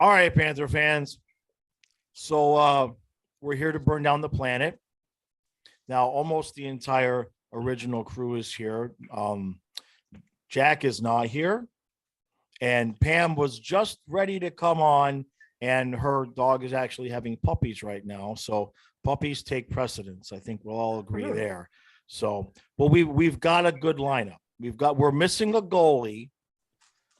All right, Panther fans. So we're here to burn down the planet. Now, almost the entire original crew is here. Jack is not here. And Pam was just ready to come on, and her dog is actually having puppies right now. So puppies take precedence. I think we'll all agree there. So, but we've got a good lineup. We're missing a goalie,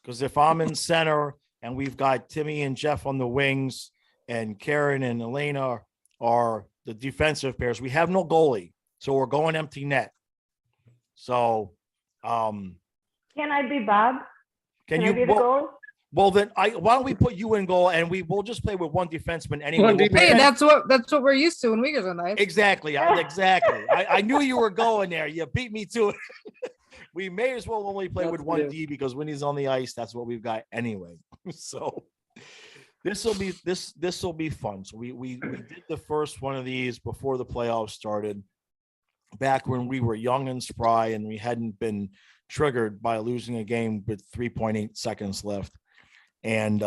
because if I'm in center and we've got Timmy and Jeff on the wings and Karen and Elena are the defensive pairs, we have no goalie. So we're going empty net. So Can I be Bob? Can I you be the goal? Well, then why don't we put you in goal, and we'll just play with one defenseman anyway. Hey, that's what we're used to when Uyghurs are nice. Exactly. I knew you were going there. You beat me to it. We may as well only play with one D, because when he's on the ice, that's what we've got anyway. So this will be fun. So we did the first one of these before the playoffs started, back when we were young and spry and we hadn't been triggered by losing a game with 3.8 seconds left. And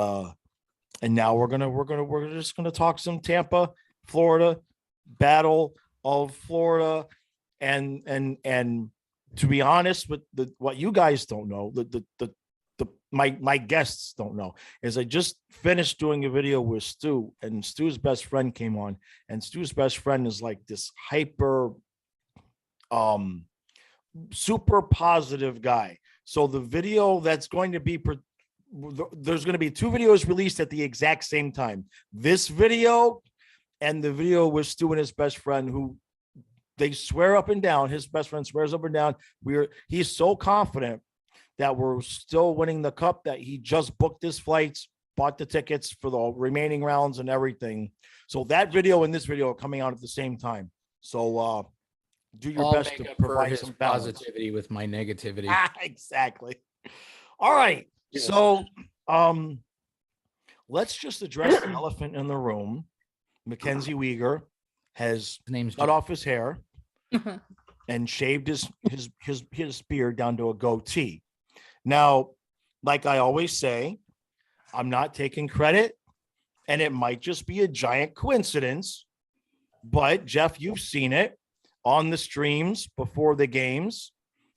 now we're just gonna talk some Tampa, Florida, battle of Florida, and to be honest, with what you guys don't know, my guests don't know, is I just finished doing a video with Stu, and Stu's best friend came on, and Stu's best friend is like this hyper super positive guy. So the video that's going to be there's going to be two videos released at the exact same time. This video and the video with Stu and his best friend, who they swear up and down, his best friend swears up and down, he's so confident that we're still winning the cup that he just booked his flights, bought the tickets for the remaining rounds and everything. So that video and this video are coming out at the same time. So do your best to provide some positivity with my negativity. Exactly. All right. Yeah. So let's just address the elephant in the room. Mackenzie Weegar has cut off his hair and shaved his beard down to a goatee. Now, like I always say, I'm not taking credit, and it might just be a giant coincidence, but Jeff, you've seen it on the streams before the games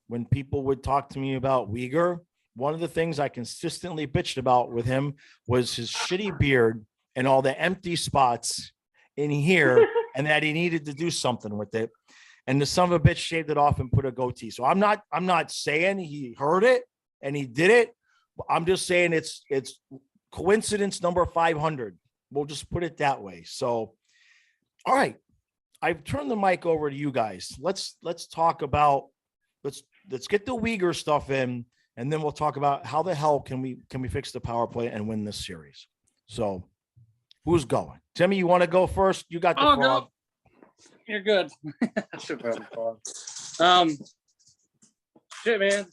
when people would talk to me about Weegar. One of the things I consistently bitched about with him was his shitty beard and all the empty spots in here, and that he needed to do something with it. And the son of a bitch shaved it off and put a goatee. So I'm not saying he heard it and he did it. I'm just saying it's coincidence number 500. We'll just put it that way. So, all right. I've turned the mic over to you guys. Let's talk about, let's get the Weegar stuff in, and then we'll talk about how the hell can we fix the power play and win this series. So who's going? Timmy, you want to go first? You got the frog. Go. You're good. Shit, man.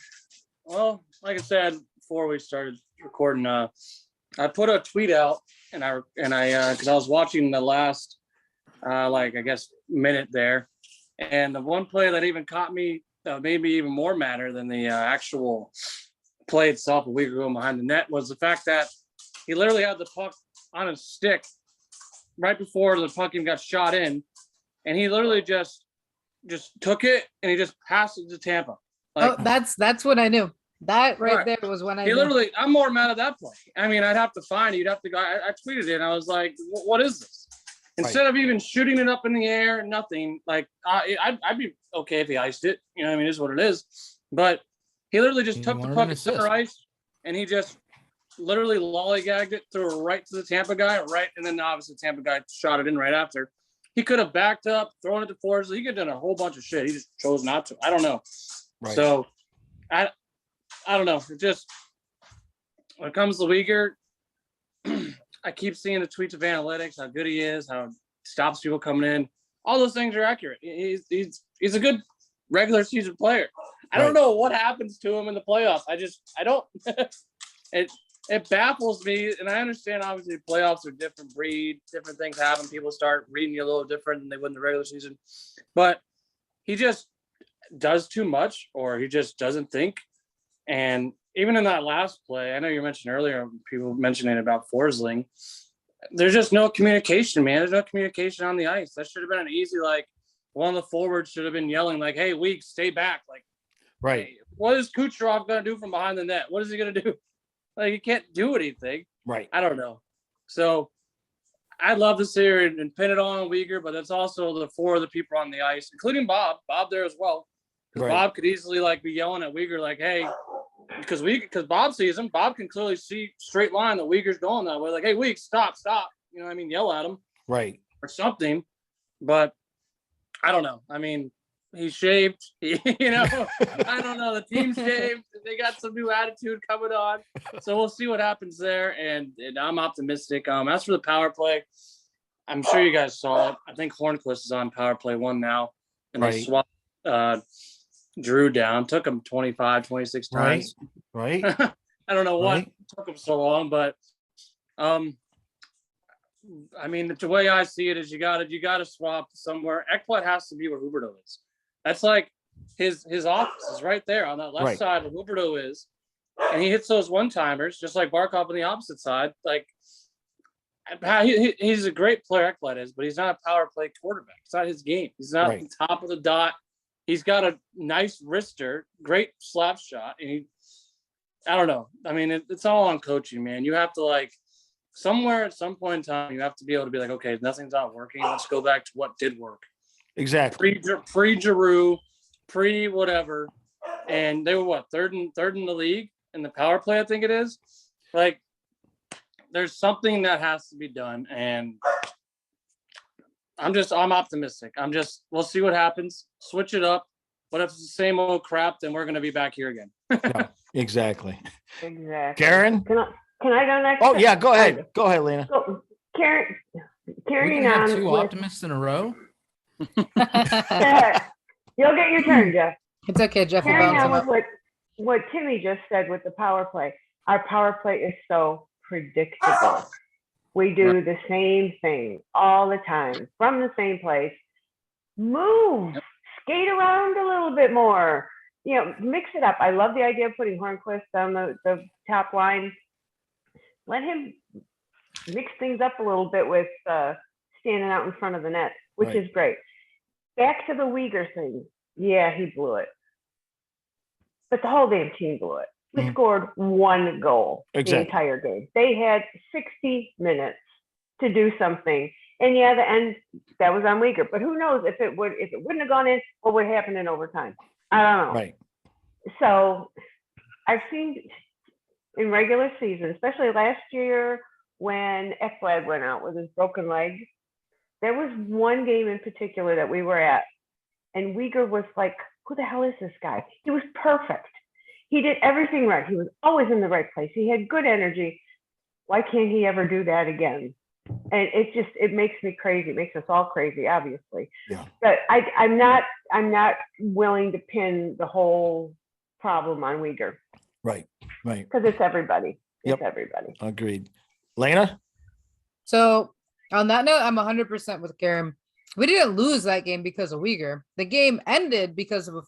Well, like I said before we started recording, I put a tweet out, and I because I was watching the last I guess minute there, and the one play that even caught me, that made me even more madder than the actual play itself, a week ago behind the net, was the fact that he literally had the puck on his stick right before the puck even got shot in, and he literally just took it and he just passed it to Tampa. Like, that's what I knew. That right there was when I knew. Literally, I'm more mad at that play. I mean, I'd have to find it. You'd have to go. I tweeted it, and I was like, what is this? Instead of even shooting it up in the air, nothing, like I'd be okay if he iced it. You know what I mean? It is what it is. But he literally just took the puck at center ice, and he just literally lollygagged it, threw it right to the Tampa guy, right, and then obviously the Tampa guy shot it in right after. He could have backed up, thrown it to Forrest. He could have done a whole bunch of shit. He just chose not to. I don't know. Right. So I don't know. It just, when it comes to Weegar, I keep seeing the tweets of analytics, how good he is, how it stops people coming in. All those things are accurate. He's a good regular season player. I don't know what happens to him in the playoffs. I don't. It baffles me, and I understand obviously playoffs are different breed, different things happen. People start reading you a little different than they would in the regular season. But he just does too much, or he just doesn't think. And even in that last play, I know you mentioned earlier, people mentioning about Forsling. There's just no communication, man. There's no communication on the ice. That should have been an easy, like, one of the forwards should have been yelling, like, hey, Weeks, stay back. Like, Right. hey, what is Kucherov going to do from behind the net? What is he going to do? Like, he can't do anything. Right. I don't know. So I'd love to see her and pin it on Uyghur, but that's also the four of the people on the ice, including Bob. Bob there as well. Because Right. Bob could easily, like, be yelling at Uyghur, like, hey, because Bob sees him. Bob can clearly see straight line that Uyghur's going that way. Like, hey, Weeks, stop. You know what I mean? Yell at him. Right. Or something. But I don't know. I mean, he shaved. You know, I don't know. The team shaved. They got some new attitude coming on. So we'll see what happens there. And I'm optimistic. As for the power play, I'm sure you guys saw it. I think Hornquist is on power play 1 now. And they swapped Drew down. Took him 25, 26 times. Right. I don't know what took him so long, but I mean, the way I see it is you gotta swap somewhere. Ekblad has to be where Huberto is. That's like his office is right there on that left side where Huberto is, and he hits those one-timers just like Barkov on the opposite side. Like, he's a great player, Ekblad is, but he's not a power play quarterback. It's not his game. He's not the top of the dot. He's got a nice wrister, great slap shot, and I don't know. I mean, it's all on coaching, man. You have to, like, somewhere at some point in time, you have to be able to be like, okay, nothing's not working. Let's go back to what did work. Exactly. Pre-Giroux, pre-whatever. And they were what, third in the league in the power play, I think it is. Like, there's something that has to be done. And I'm optimistic. We'll see what happens. Switch it up. But if it's the same old crap, then we're going to be back here again. Yeah, exactly. Karen? Can I go next? Oh, yeah, go ahead. Go ahead, Lena. So, Karen, We carrying can have on. two with- optimists in a row. You'll get your turn, Jeff. It's okay, Jeff will Carrying bounce him on up. with what Timmy just said with the power play. Our power play is so predictable. We do the same thing all the time from the same place. Move, skate around a little bit more. You know, mix it up. I love the idea of putting Hornquist on the top line. Let him mix things up a little bit with standing out in front of the net, which is great. Back to the Uyghur thing. Yeah, he blew it. But the whole damn team blew it. We scored 1 goal the entire game. They had 60 minutes to do something. And yeah, the end, that was on Uyghur. But who knows if it wouldn't have gone in, what would happen in overtime? I don't know. Right. So I've seen in regular season, especially last year when Ekblad went out with his broken leg, there was one game in particular that we were at, and Uyghur was like, who the hell is this guy? He was perfect. He did everything right. He was always in the right place. He had good energy. Why can't he ever do that again? And it makes me crazy. It makes us all crazy, obviously. Yeah. But I'm not willing to pin the whole problem on Uyghur. Right. Because it's everybody. It's Yep. everybody. Agreed. Lena? So on that note, I'm 100% with Karen. We didn't lose that game because of Uyghur. The game ended because of a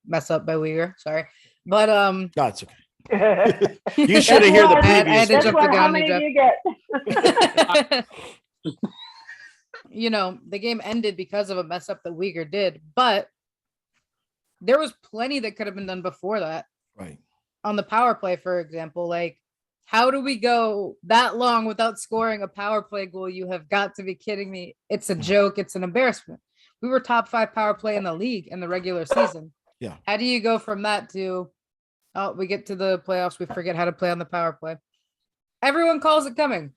mess up by Uyghur. Sorry. But No, it's okay. You should have heard the I had previous. to That's jump what, the gun how on many you, do you get? you know, the game ended because of a mess up that Uyghur did, but there was plenty that could have been done before that. Right. On the power play, for example, like, how do we go that long without scoring a power play goal? You have got to be kidding me. It's a joke. It's an embarrassment. We were top 5 power play in the league in the regular season. Yeah. How do you go from that to, oh, we get to the playoffs, we forget how to play on the power play? Everyone calls it coming.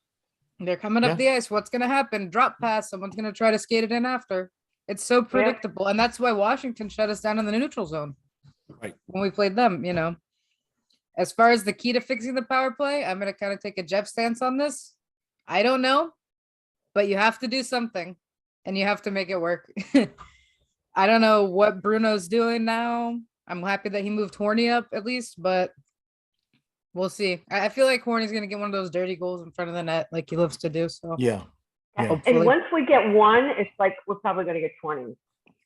They're coming up the ice. What's going to happen? Drop pass. Someone's going to try to skate it in after. It's so predictable. And that's why Washington shut us down in the neutral zone. Right. When we played them, you know. As far as the key to fixing the power play, I'm going to kind of take a Jeff stance on this. I don't know, but you have to do something and you have to make it work. I don't know what Bruno's doing now. I'm happy that he moved Horny up at least, but we'll see. I feel like Horny's going to get one of those dirty goals in front of the net like he loves to do. So Yeah. hopefully. And once we get one, it's like we're probably going to get 20.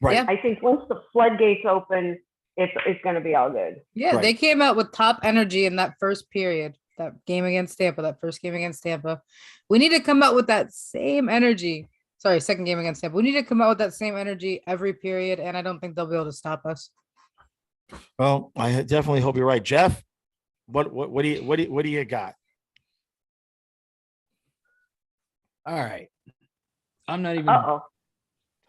Right. Yeah. I think once the floodgates open it's going to be all good. Yeah, Right. they came out with top energy in that first period, that game against Tampa, that first game against Tampa. We need to come out with that same energy. Sorry, second game against Tampa. We need to come out with that same energy every period, and I don't think they'll be able to stop us. Well, I definitely hope you're right, Jeff. What do you got? All right. I'm not even. Uh-oh.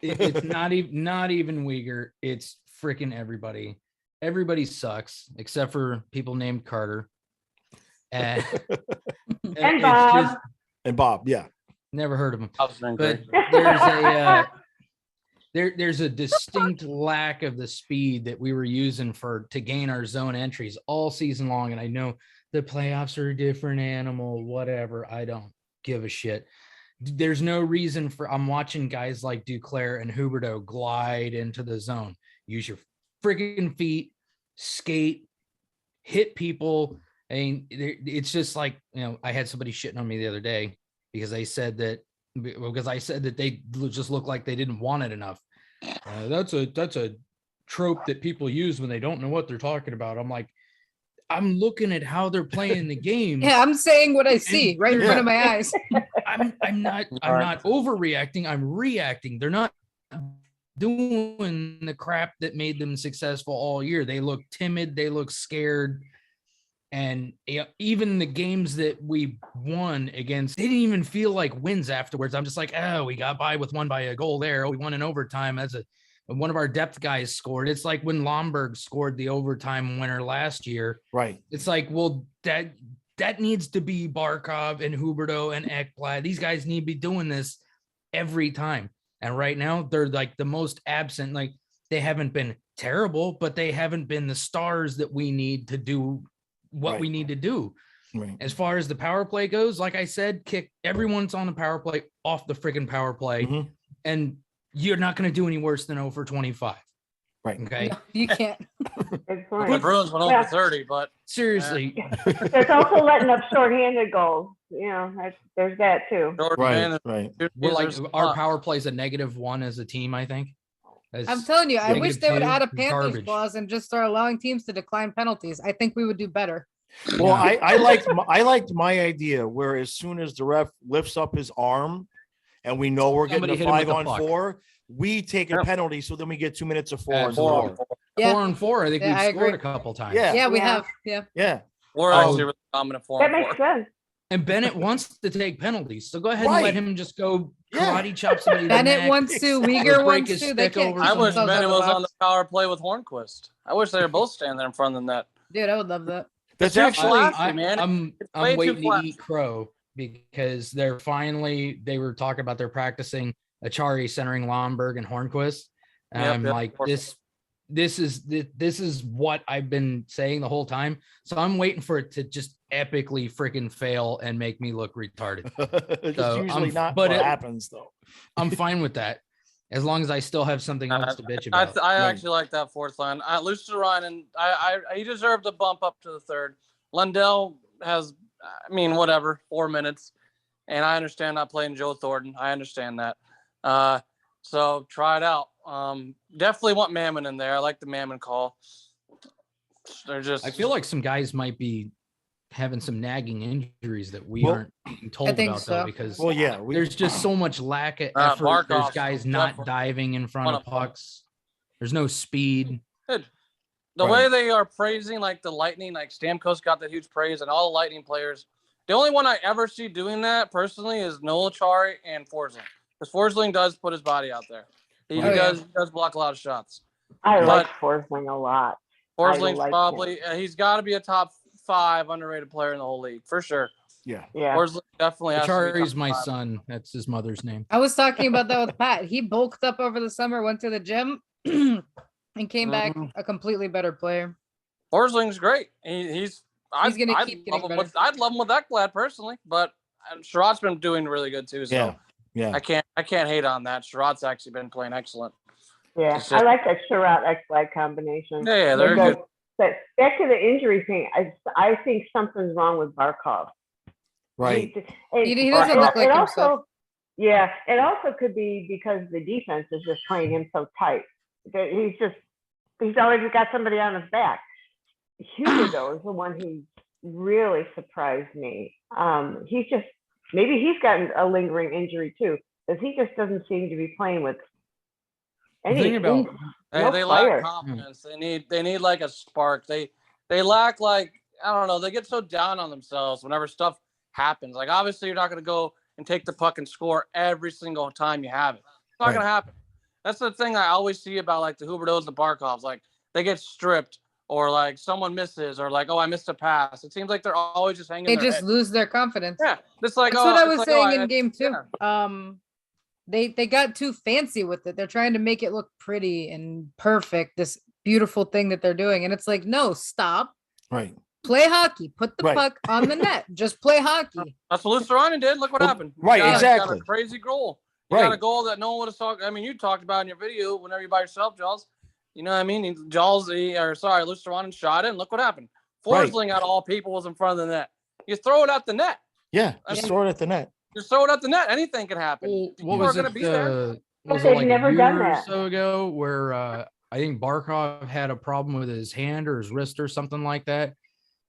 It's not even Uyghur. It's freaking everybody. Everybody sucks except for people named Carter. And And Bob. And Bob, yeah. Never heard of him. But But there's a there's a distinct lack of the speed that we were using to gain our zone entries all season long. And I know the playoffs are a different animal, whatever. I don't give a shit. There's no reason I'm watching guys like Duclair and Huberto glide into the zone. Use your freaking feet, skate, hit people. I mean, it's just like, I had somebody shitting on me the other day because I said that they just look like they didn't want it enough. That's a trope that people use when they don't know what they're talking about. I'm like, I'm looking at how they're playing the game. Yeah, I'm saying what I see right in front of my eyes. I'm not overreacting. I'm reacting. They're not doing the crap that made them successful all year. They look timid. They look scared. And even the games that we won against, they didn't even feel like wins afterwards. I'm just like, oh, we got by with one by a goal there. Oh, we won in overtime as one of our depth guys scored. It's like when Lomberg scored the overtime winner last year. Right. It's like, well, that needs to be Barkov and Huberto and Ekblad. These guys need to be doing this every time. And right now they're like the most absent. Like, they haven't been terrible, but they haven't been the stars that we need to do what we need to do. Right. As far as the power play goes, like I said, kick everyone's on the power play off the freaking power play. Mhm. And you're not going to do any worse than 0 for 25. Right. Okay. No, you can't. It's the fine. Bruins went over 30, but Seriously. There's also letting up shorthanded goals. There's that too. Jordan Right. Mann Right. We're like, is our up. power play is a -1 as a team, I think. I'm telling you, I wish they would -2 add a is Panthers garbage. clause and just start allowing teams to decline penalties. I think we would do better. Well, Yeah. I liked my idea where as soon as the ref lifts up his arm and we know we're Somebody getting a hit him with the 5-on-4, we take a Yep. penalty, so then we get 2 minutes of 4 on Absolutely. 4. Yeah. 4-on-4. I think Yeah, I we've scored agree. a couple times. Yeah. Yeah, we Yeah. have. Yeah. Yeah. We're Oh. actually really dominant for That makes sense. And Bennett wants to take penalties. So go ahead and Right. let him just go Yeah. karate chop somebody. in the Bennett neck. wants to. Exactly. Uyghur Break wants his to. They stick can't. over keep I wish themselves out Bennett of the was on box. the power play with Hornquist. I wish they were both standing there in front of the net. Dude, I would love that. That's Jeff actually Flashy, man. I'm way too waiting to flat. eat crow because they were talking about they're practicing Achari centering Lomberg and Hornquist. And Yep, I'm yep, like, of course. this is what I've been saying the whole time. So I'm waiting for it to just epically freaking fail and make me look retarded. it's So, usually not but what it- happens though. I'm fine with that. As long as I still have something else to bitch about. I Right. actually like that fourth line. Lucic he deserved a bump up to the third. Lundell has, whatever, 4 minutes. And I understand not playing Joe Thornton. I understand that. So try it out. Definitely want Mammon in there. I like the Mammon call. They're just. I feel like some guys might be having some nagging injuries that we Well, aren't being told think about though, so. because Well, yeah, there's just so much lack of effort. There's Barkov's guys not definitely diving in front one of of them. pucks. There's no speed. The Right. way they are praising like the Lightning, like Stamkos got that huge praise, and all the Lightning players. The only one I ever see doing that personally is Noel Achari and Forsling. Because Forsling does put his body out there. He Oh, yeah. does block a lot of shots. I But- like Forsling a lot. Forsling's like probably he's got to be a top 5 underrated player in the whole league for sure. Yeah. Yeah. Forsling definitely has to be Achari's top my 5. son. That's his mother's name. I was talking about that with Pat. He bulked up over the summer, went to the gym, and came back Mhm. a completely better player. Forsling's great. He's gonna keep getting better. I'd love him with Ekblad personally, but Sherrod's been doing really good too. So Yeah. Yeah. I can't hate on that. Sherrod's actually been playing excellent. Yeah. It's I just- like that Sherrod Ekblad combination. Yeah, they're Because- good. But back to the injury thing, I think something's wrong with Barkov. Right. He doesn't look like himself. Yeah, it also could be because the defense is just playing him so tight. That he's just He's always got somebody on his back. Huberdeau is the one who really surprised me. Maybe he's gotten a lingering injury too, because he just doesn't seem to be playing with any. thing about- They lack confidence. They need like a spark. They lack, like, I don't know. They get so down on themselves whenever stuff happens. Like, obviously, you're not going to go and take the puck and score every single time you have it. It's not going to happen. That's the thing I always see about, like, the Huberdeaus and the Barkovs. Like, they get stripped, or like someone misses, or like, oh, I missed a pass. It seems like they're always just hanging. They just lose their confidence. Yeah, it's like, that's what I was saying in game 2. Yeah. They got too fancy with it. They're trying to make it look pretty and perfect, this beautiful thing that they're doing. And it's like, no, stop. Right. Play hockey. Put the puck on the net. Just play hockey. That's what Luciano did. Look what happened. Right, exactly. Got a crazy goal. You got a goal that no one would have talked. I mean, you talked about in your video whenever you by yourself, Jaws. You know what I mean? Luciano shot it, and look what happened. Forsling out of all people was in front of the net. You throw it at the net. Yeah, throw it at the net. Just throw it at the net. Anything can happen. Well, what was it? Was They've it like never a year done or that. so ago where I think Barkov had a problem with his hand or his wrist or something like that?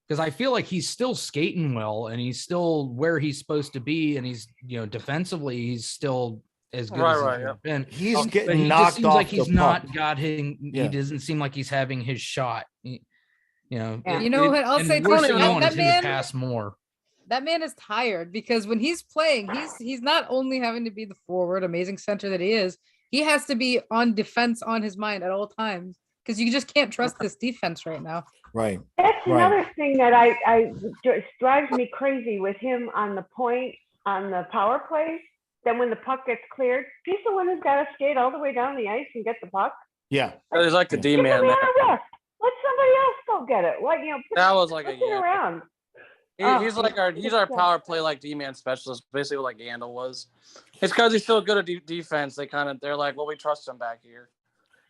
Because I feel like he's still skating well and he's still where he's supposed to be, and he's, defensively he's still as good as he's ever been. He's getting he knocked just seems off like he's the not puck. got him. He doesn't seem like he's having his shot. You know what? I'll say we're too, still wanting that him man- to pass more. That man is tired, because when he's playing, he's not only having to be the forward, amazing center that he is, he has to be on defense on his mind at all times, because you just can't trust this defense right now. Right. That's another thing that I drives me crazy with him on the point on the power play. Then when the puck gets cleared, he's the one who's got to skate all the way down the ice and get the puck. Yeah. There's like the D man there. Let somebody else go get it. What that was like push it around. He's our power play like D man specialist, basically what like Gandalf was. It's because he's so good at defense. They're like, well, we trust him back here.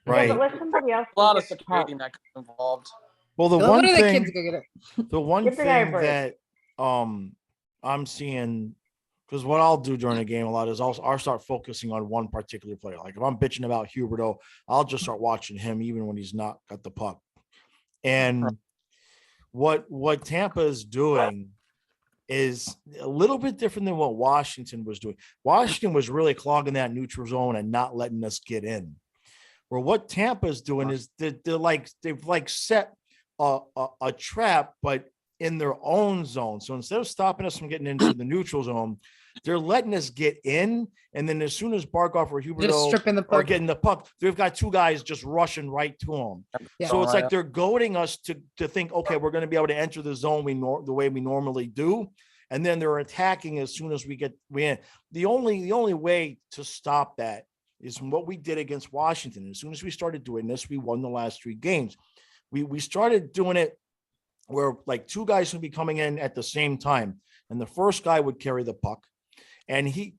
Right. Yeah, but let somebody else A lot of get the puck. skating that comes involved. Well, the What one are the thing, kids go get it? the one Give the guy a thing break. that I'm seeing, because what I'll do during the game a lot is I'll start focusing on one particular player. Like if I'm bitching about Huberdeau, I'll just start watching him even when he's not got the puck. And what Tampa is doing is a little bit different than what Washington was doing. Washington was really clogging that neutral zone and not letting us get in. Where what Tampa is doing is they've set a trap, but in their own zone. So instead of stopping us from getting into the neutral zone, they're letting us get in. And then as soon as Barkov or Huberdeau are getting the puck, they've got two guys just rushing right to them. Yeah. So it's like they're goading us to think, okay, we're going to be able to enter the zone the way we normally do. And then they're attacking as soon as we in. The only way to stop that is what we did against Washington. As soon as we started doing this, we won the last 3 games. We started doing it where like 2 guys would be coming in at the same time, and the first guy would carry the puck, and he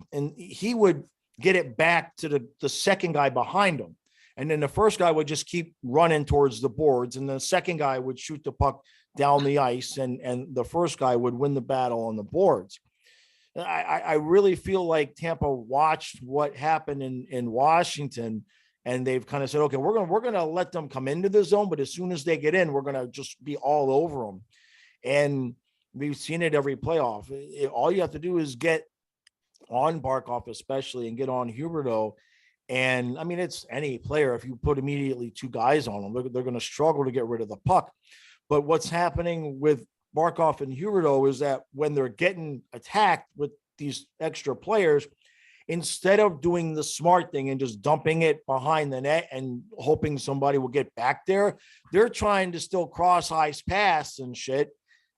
would get it back to the second guy behind him, and then the first guy would just keep running towards the boards, and the second guy would shoot the puck down the ice, and the first guy would win the battle on the boards. I really feel like Tampa watched what happened in Washington, and they've kind of said, okay, we're gonna let them come into the zone, but as soon as they get in, we're gonna just be all over them. And we've seen it every playoff. All you have to do is get on Barkov, especially, and get on Huberdeau. And I mean, it's any player. If you put immediately 2 guys on them, they're going to struggle to get rid of the puck. But what's happening with Barkov and Huberdeau is that when they're getting attacked with these extra players, instead of doing the smart thing and just dumping it behind the net and hoping somebody will get back there, they're trying to still cross ice pass and shit.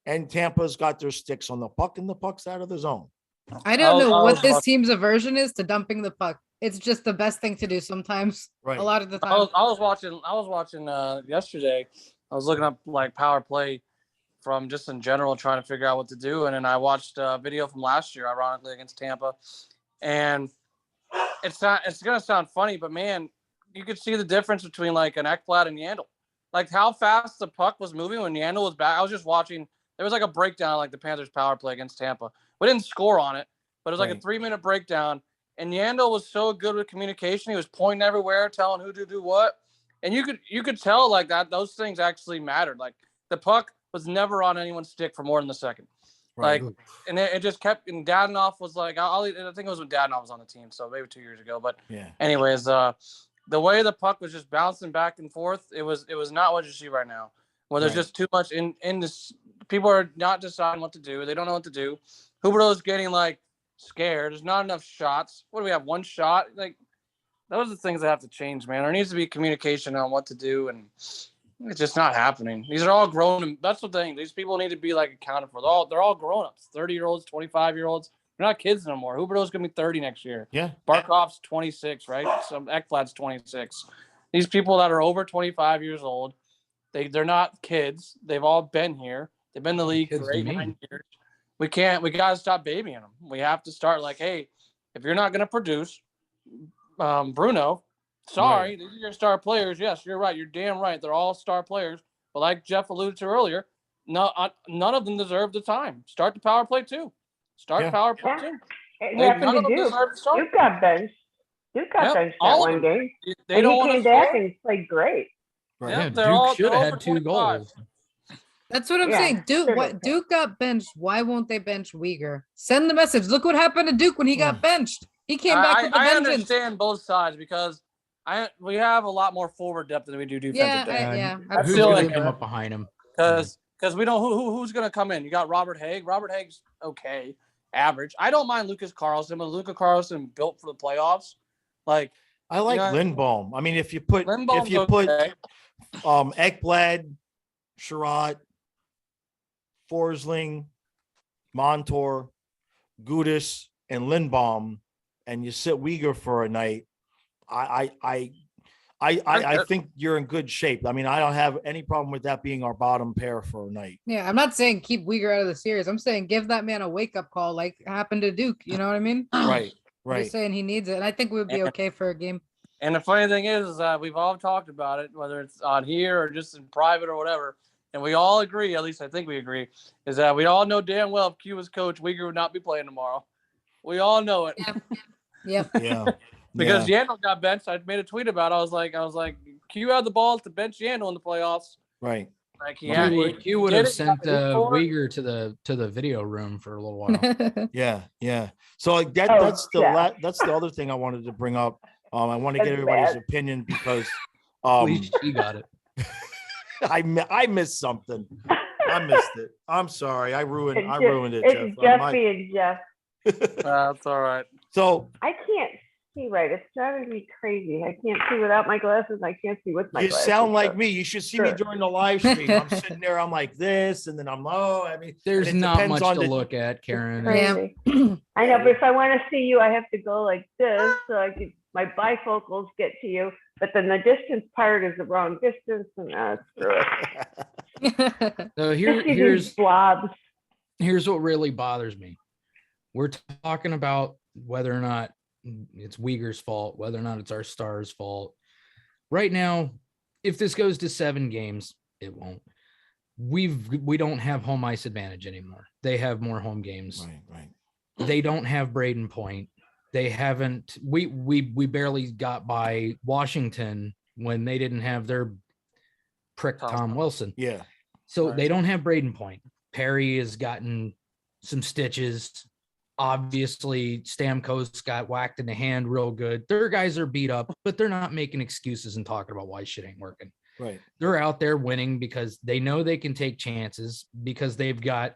And Tampa's got their sticks on the puck, and the puck's out of the zone. I don't know what this team's aversion is to dumping the puck. It's just the best thing to do sometimes. Right. A lot of the time. I was watching yesterday. I was looking up like power play from just in general, trying to figure out what to do. And then I watched a video from last year, ironically, against Tampa. And it's going to sound funny, but man, you could see the difference between like an Ekblad and Yandel. Like how fast the puck was moving when Yandel was back. I was just watching. There was like a breakdown, like the Panthers power play against Tampa. We didn't score on it, but it was like a 3-minute breakdown. And Yandel was so good with communication. He was pointing everywhere, telling who to do what. And you could tell like that those things actually mattered. Like the puck was never on anyone's stick for more than a second. Right. Like, and it just kept. And Dadenoff was like, I think it was when Dadenoff was on the team, so maybe 2 years ago. But Yeah. anyways, the way the puck was just bouncing back and forth, it was not what you see right now. Where there's just too much in this. People are not deciding what to do. They don't know what to do. Huberdeau's getting like scared. There's not enough shots. What do we have? One shot? Like those are the things that have to change, man. There needs to be communication on what to do, and it's just not happening. These are all grown, and that's the thing. These people need to be like accounted for. They're all grown ups. 30-year-olds, 25-year-olds. They're not kids no more. Huberdeau's gonna be 30 next year. Yeah. Barkov's 26, right? Some Ekblad's 26. These people that are over 25 years old, they're not kids. They've all been here. They've been in the league for 8-9 years. We gotta stop babying them. We have to start like, hey, if you're not gonna produce, Bruno, sorry, these are your star players. Yes, you're right. You're damn right. They're all star players. But like Jeff alluded to earlier, none of them deserve the time. Start the power play too. Power play too. It happened to Duke. Duke got benched. Duke got benched that one game. They don't want to came back and played great. Right. Yeah, they're Duke should have had 2 25. goals. That's what I'm Yeah, saying. Duke got benched. Why won't they bench Uyghur? Send the message. Look what happened to Duke when he got benched. He came back with a I vengeance. understand both sides because we have a lot more forward depth than we do defensive depth. I Who's feel going like to come up behind him? Because we don't who's going to come in. You got Robert Haig. Robert Haig's okay, average. I don't mind Lucas Carlson, but Lucas Carlson built for the playoffs. Like I like Lindbaum. I mean, if you put okay. Ekblad, Sherratt, Forsling, Montour, Gudis, and Lindbaum, and you sit Uyghur for a night, I think you're in good shape. I mean, I don't have any problem with that being our bottom pair for a night. Yeah, I'm not saying keep Uyghur out of the series. I'm saying give that man a wake up call, like happened to Duke. You know what I mean? Right. I'm just saying he needs it, and I think we would be okay for a game. And the funny thing is that we've all talked about it, whether it's on here or just in private or whatever. And we all agree, at least I think we agree, is that we all know damn well if Q was coach, Uyghur would not be playing tomorrow. We all know it. Yep. Yeah. Because Yandel got benched. I made a tweet about it. I was like, Q had the balls to bench Yandel in the playoffs. Right. Like You would have sent Uyghur to the video room for a little while. Yeah. So like that's the other thing I wanted to bring up. I want to get everybody's opinion because he got it. I missed something. I missed it. I'm sorry. I ruined it, It's Jeff. being Jeff. That's all right. So I can't see right. It's driving me crazy. I can't see without my glasses. I can't see with my you glasses. sound like me. You should see me during the live stream. I'm sitting there. I'm like this, and then I'm low. I mean, there's not much to look at, Karen. Crazy. I know, but if I want to see you, I have to go like this, so I can, my bifocals get to you. But then the distance part is the wrong distance, and screw it. So here's blobs. Here's what really bothers me. We're talking about whether or not it's Uyghur's fault, whether or not it's our Stars' fault. Right now, if this goes to 7 games, it won't. We don't have home ice advantage anymore. They have more home games. Right. They don't have Braden Point. They haven't. We barely got by Washington when they didn't have their prick Tom Wilson. Yeah. So they don't have Braden Point. Perry has gotten some stitches. Obviously, Stamkos got whacked in the hand real good. Their guys are beat up, but they're not making excuses and talking about why shit ain't working. Right. They're out there winning because they know they can take chances because they've got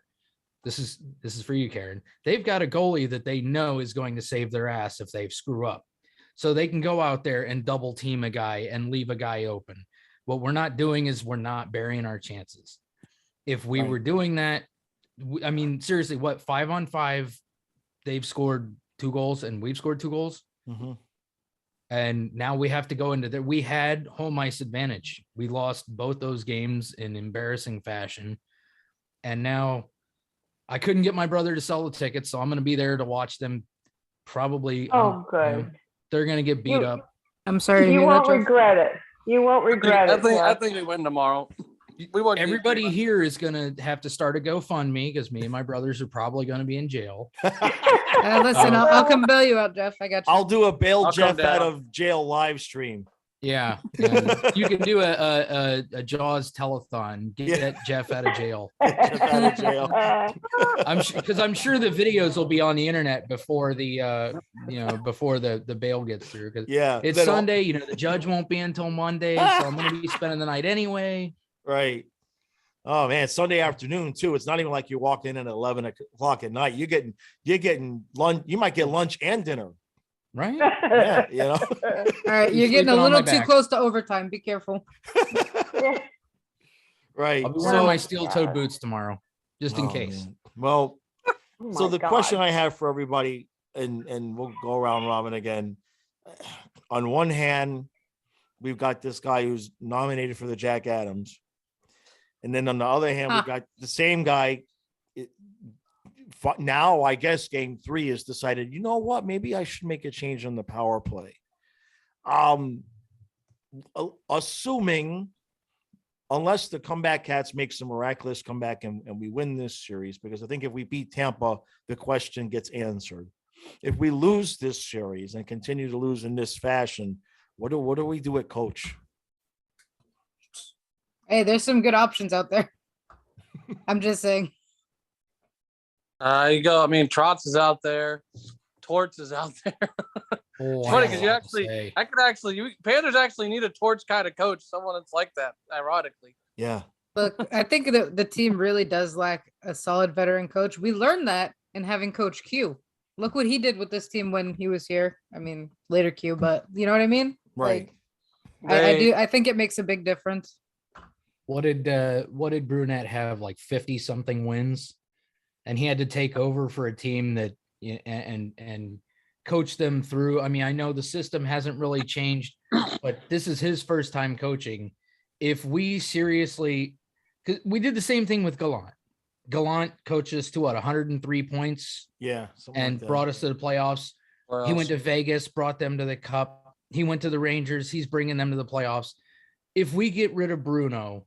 this is for you, Karen. They've got a goalie that they know is going to save their ass if they screw up. So they can go out there and double team a guy and leave a guy open. What we're not doing is we're not burying our chances. If we were doing that, I mean, seriously, 5-on-5, they've scored 2 goals and we've scored 2 goals. Mm-hmm. And now we have to go into that. We had home ice advantage. We lost both those games in embarrassing fashion. And now I couldn't get my brother to sell the tickets, so I'm going to be there to watch them. Probably. Oh, good. They're going to get beat up. I'm sorry. You won't regret it. You won't regret it. I think we win tomorrow. Everybody here is going to have to start a GoFundMe because me and my brothers are probably going to be in jail. Listen, I'll come bail you out, Jeff. I got you. I'll do a bail Jeff out of jail live stream. Yeah, and you can do a Jaws telethon. Get Jeff out of jail. Jeff out of jail. I'm sure the videos will be on the internet before the before the bail gets through. Because Yeah, it's Sunday. The judge won't be until Monday, so I'm gonna be spending the night anyway. Right. Oh man, Sunday afternoon too. It's not even like you walk in at 11 o'clock at night. You're getting lunch. You might get lunch and dinner. Right? Yeah, All right, you're getting a little too close to overtime. Be careful. Right. I'll be wearing my steel-toed boots tomorrow, just in case. Man. Well, Oh so the my question God. I have for everybody, and we'll go around robin again. On one hand, we've got this guy who's nominated for the Jack Adams. And then on the other hand, we've got the same guy. Now, I guess game 3 is decided, you know what? Maybe I should make a change on the power play. Assuming, unless the comeback Cats makes a miraculous comeback and we win this series, because I think if we beat Tampa, the question gets answered. If we lose this series and continue to lose in this fashion, what do we do at coach? Hey, there's some good options out there. I'm just saying. You go. I mean, Trotz is out there. Torts is out there. It's funny because Panthers actually need a Torts kind of coach, someone that's like that, ironically. Yeah. Look, I think the team really does lack a solid veteran coach. We learned that in having Coach Q. Look what he did with this team when he was here. I mean, later Q, but you know what I mean? Right. Like, I think it makes a big difference. What did Brunette have, like 50 something wins, and he had to take over for a team that and coach them through. I mean, I know the system hasn't really changed, but this is his first time coaching. If we seriously, because we did the same thing with Gallant. Gallant coached us to 103 points. Yeah. And brought us to the playoffs. He went to Vegas, brought them to the Cup. He went to the Rangers. He's bringing them to the playoffs. If we get rid of Bruno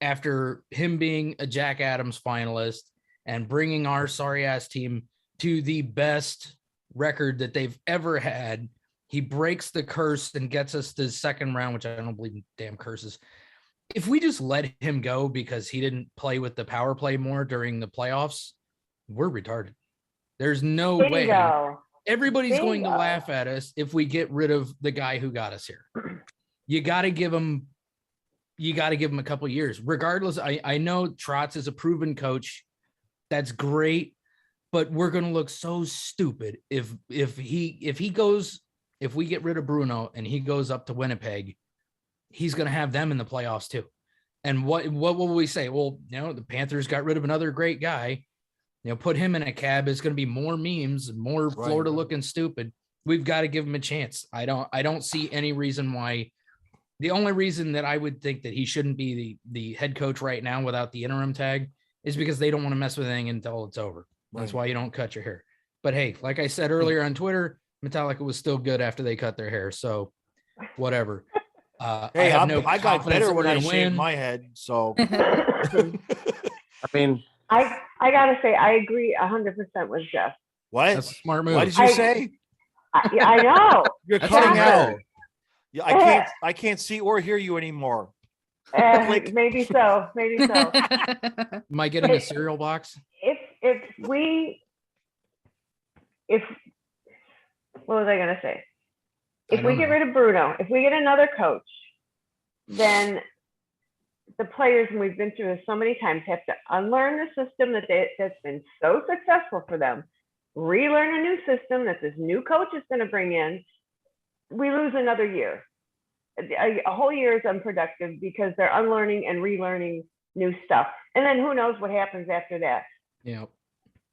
after him being a Jack Adams finalist and bringing our sorry ass team to the best record that they've ever had, he breaks the curse and gets us to the second round, which I don't believe in damn curses. If we just let him go because he didn't play with the power play more during the playoffs, we're retarded. There's no way. Everybody's going to laugh at us if we get rid of the guy who got us here. You got to give him a couple of years. Regardless, I know Trotz is a proven coach. That's great, but we're going to look so stupid if we get rid of Bruno and he goes up to Winnipeg. He's going to have them in the playoffs too. And what will we say? Well, the Panthers got rid of another great guy. Put him in a cab. Is going to be more memes, more right. Florida looking stupid. We've got to give him a chance. I don't see any reason why. The only reason that I would think that he shouldn't be the head coach right now without the interim tag is because they don't want to mess with anything until it's over. Right. That's why you don't cut your hair. But hey, like I said earlier on Twitter, Metallica was still good after they cut their hair. So whatever. Hey, I got better when I shaved my head. So I mean, I gotta say, I agree 100% with Jeff. What? That's a smart move. What did you say? I know. You're cutting out. Yeah, I can't see or hear you anymore. Maybe so. Might get him a cereal box. If what was I gonna say? If we get rid of Bruno, if we get another coach, then the players, and we've been through this so many times, have to unlearn the system that's been so successful for them, relearn a new system that this new coach is going to bring in. We lose another year. A whole year is unproductive because they're unlearning and relearning new stuff. And then who knows what happens after that. Yeah.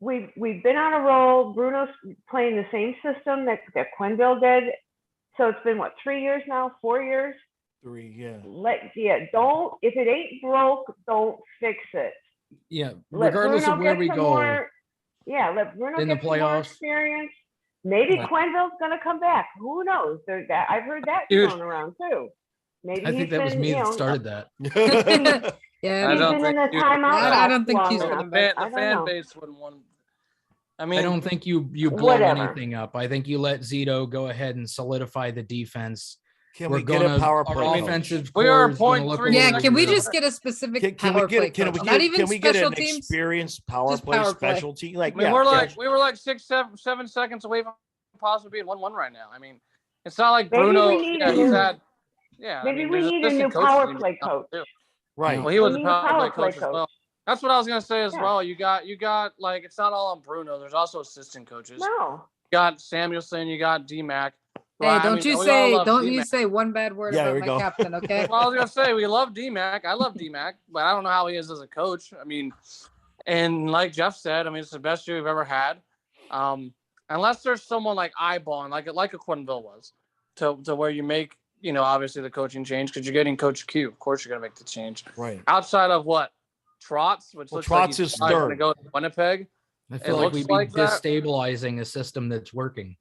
We've been on a roll. Bruno's playing the same system that Quenneville did. So it's been 3 years now, 4 years? 3, yeah. Don't, if it ain't broke, don't fix it. Yeah, regardless of where we go. Let Bruno in the get some more playoffs. Experience. Maybe Quenneville's going to come back. Who knows? I've heard that thrown around too. Maybe I think that was me that started that. Yeah, I don't think he's the fan base wouldn't want. I mean, I don't think you blow anything up. I think you let Zito go ahead and solidify the defense Can We're we get a gonna power our play coach? offensive We are core is gonna 0.3 look a Yeah, little can we weird. just get a specific Can we power play get can we coach? Not get even can we get special an teams. experienced power Just play power play. special team? Like I mean, yeah, we were like 7 seconds away from possibly being 1-1 right now. I mean, it's not like Maybe Bruno. we need Yeah, a he's new- had. Yeah, Maybe I mean, we there's need a assistant new coaches power in play now, coach. too. right. Well, he was a need a power play power play coach as coach. well. That's what I was gonna say as Yeah. well. You got like it's not all on Bruno. There's also assistant coaches. No. You got Samuelson. You got DMAC. Hey, don't you say one bad word Yeah, here about we my go. captain, okay? Well, I was gonna say we love DMAC. I love DMAC, but I don't know how he is as a coach. I mean, and like Jeff said, I mean it's the best year we've ever had. Unless there's someone like eyeballing, like a Quinville was, to where you make obviously the coaching change because you're getting Coach Q. Of course you're gonna make the change. Right. Outside of what Trotz, which looks Trotz like is he's probably gonna third. go to Winnipeg. I feel It like we'd looks be like that. destabilizing a system that's working.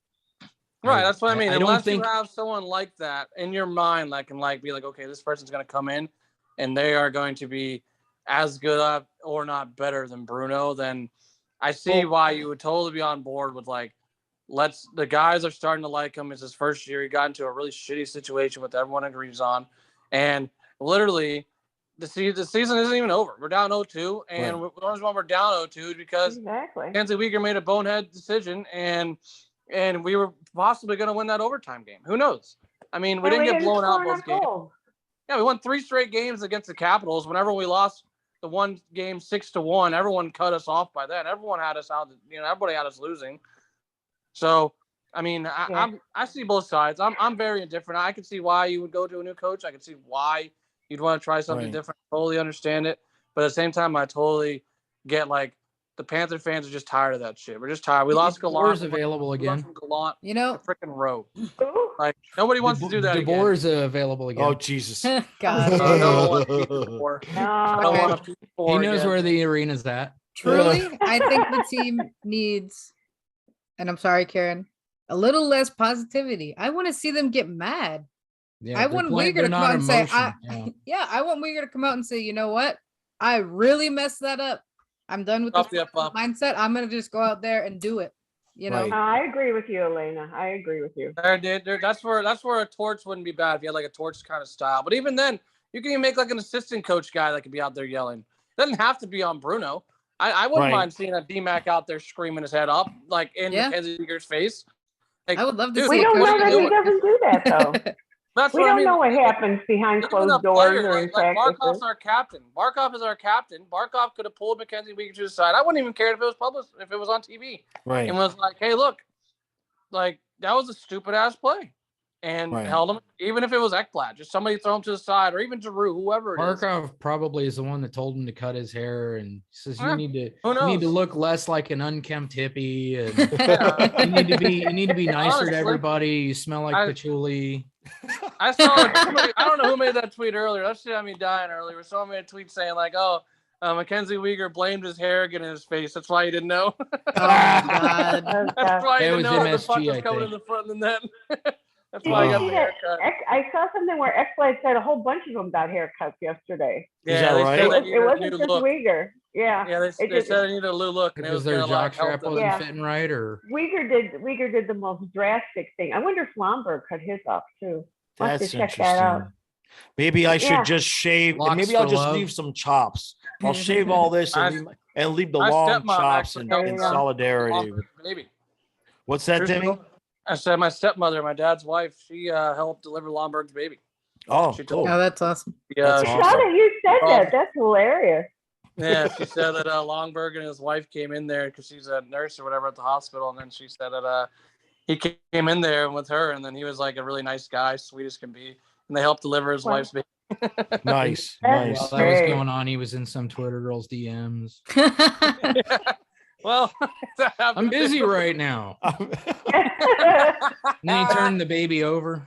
Right, that's what I mean. I don't Unless think you have someone like that in your mind that can be like, okay, this person's going to come in and they are going to be as good at or not better than Bruno, then I see why you would totally be on board with the guys are starting to like him. It's his first year. He got into a really shitty situation with everyone agrees on. And literally the season isn't even over. We're down 0-2. And the reason why we're down 0-2 is because Mackenzie Weegar made a bonehead decision and we were possibly going to win that overtime game. Who knows? I mean, we didn't get blown out both games. Yeah, we won 3 straight games against the Capitals. Whenever we lost the one game 6-1, everyone cut us off by then. Everyone had us out. Everybody had us losing. So, I mean, I see both sides. I'm very indifferent. I can see why you would go to a new coach. I can see why you'd want to try something different. Totally understand it. But at the same time, I totally get the Panther fans are just tired of that shit. We're just tired. We lost Gallant. DeBoer's available again. Gallant, freaking row. Who? Nobody wants to do that again. DeBoer's available again. Oh Jesus. God. No one wants to beat DeBoer. I don't want to beat DeBoer He knows again. where the arena's at. Truly, I think the team needs, and I'm sorry, Karen, a little less positivity. I want to see them get mad. Yeah, I want Weegar to come out and say, I want Weegar to come out and say, you know what? I really messed that up. I'm done with this mindset. I'm going to just go out there and do it. I agree with you, Elena. I agree with you. That's where a torch wouldn't be bad if you had a torch kind of style. But even then, you can even make an assistant coach guy that could be out there yelling. It doesn't have to be on Bruno. I wouldn't mind seeing a DMAC out there screaming his head up, in Mackenzie Weegar's face. I would love to see. We don't know that he doesn't do that, though. We don't know what happens behind closed doors or in practices. Barkov's our captain. Barkov is our captain. Barkov could have pulled Mackenzie Weegar to the side. I wouldn't even care if it was published, if it was on TV. Right. And was like, hey, look, that was a stupid ass play. And held him, even if it was Ekblad, just somebody throw him to the side, or even Giroux, whoever it is. Barkov probably is the one that told him to cut his hair and says you need to look less like an unkempt hippie and you need to be nicer Honestly, to everybody. You smell like patchouli. I saw I don't know who made that tweet earlier. That shit had me dying earlier. Someone made a tweet saying Mackenzie Weegar blamed his hair getting in his face. That's why he didn't know. Oh God. That's why he It didn't was know the puck MSG, was I coming in think. the front of the net. That's Did why you I got see the that? haircut. I saw something where Ekblad said a whole bunch of them got haircuts yesterday. Yeah, that they right? said they It needed a wasn't new just look. Uyghur. Yeah. Yeah, they said they needed a new look, and it Because was their gonna jock help strap them. wasn't fitting right, or Uyghur did the most drastic thing. I wonder if Lomberg cut his off too. Must That's have checked that out. interesting. Maybe I should just shave. Locks Maybe I'll for just love. leave some chops. I'll shave all this and leave the my long stepmom chops actually in helped solidarity. Lomberg baby. What's that, Timmy? I said my stepmother, my dad's wife, she helped deliver Lomberg's baby. Oh, She cool. Oh, that's awesome. That's she- awesome. Now that you said that, that's hilarious. Yeah, she said that Longberg and his wife came in there because she's a nurse or whatever at the hospital, and then she said that he came in there with her, and then he was like a really nice guy, sweet as can be, and they helped deliver his wife's baby. Nice, That's nice. while that was Great. going on, he was in some Twitter girl's DMs. Well, that I'm happened. busy right now. And then he turned the baby over.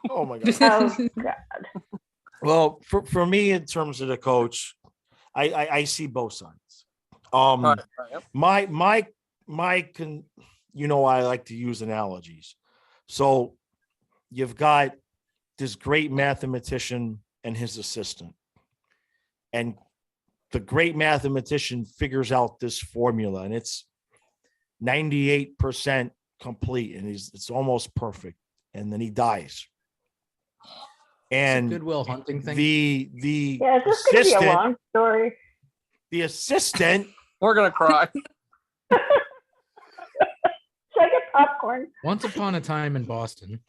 Oh my god. Oh, God. Well, for me, in terms of the coach, I see both sides. Right, yep. I like to use analogies. So you've got this great mathematician and his assistant, and the great mathematician figures out this formula, and it's 98% complete, and it's almost perfect, and then he dies. And Goodwill Hunting thing. the Yeah, it's just gonna be a assistant, long story. the assistant, We're gonna cry. Should I get popcorn? Once upon a time in Boston.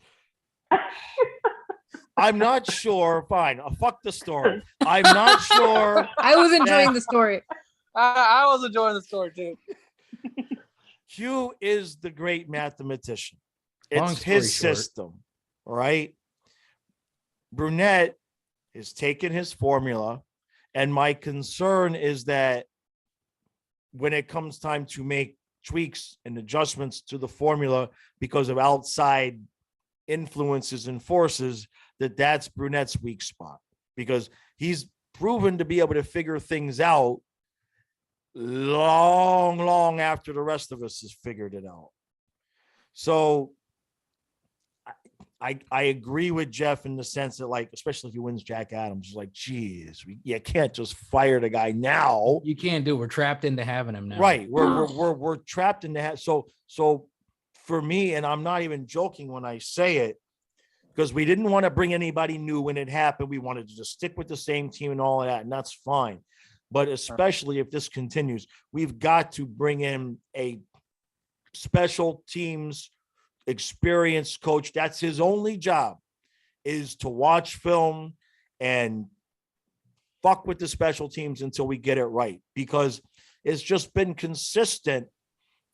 I'm not sure. Fine, fuck the story. I'm not sure. I was enjoying the story. I was enjoying the story too. Hugh is the great mathematician. Long It's story his short. system, right? Brunette is taking his formula, and my concern is that when it comes time to make tweaks and adjustments to the formula because of outside influences and forces, that's Brunette's weak spot, because he's proven to be able to figure things out long after the rest of us has figured it out. So I agree with Jeff in the sense that, like, especially if he wins Jack Adams, like, geez, you can't just fire the guy now. You can't do it. We're trapped into having him now. Right. We're trapped in that. So for me, and I'm not even joking when I say it, because we didn't want to bring anybody new when it happened. We wanted to just stick with the same team and all of that, and that's fine. But especially if this continues, we've got to bring in a special teams experienced coach. That's his only job, is to watch film and fuck with the special teams until we get it right, because it's just been consistent.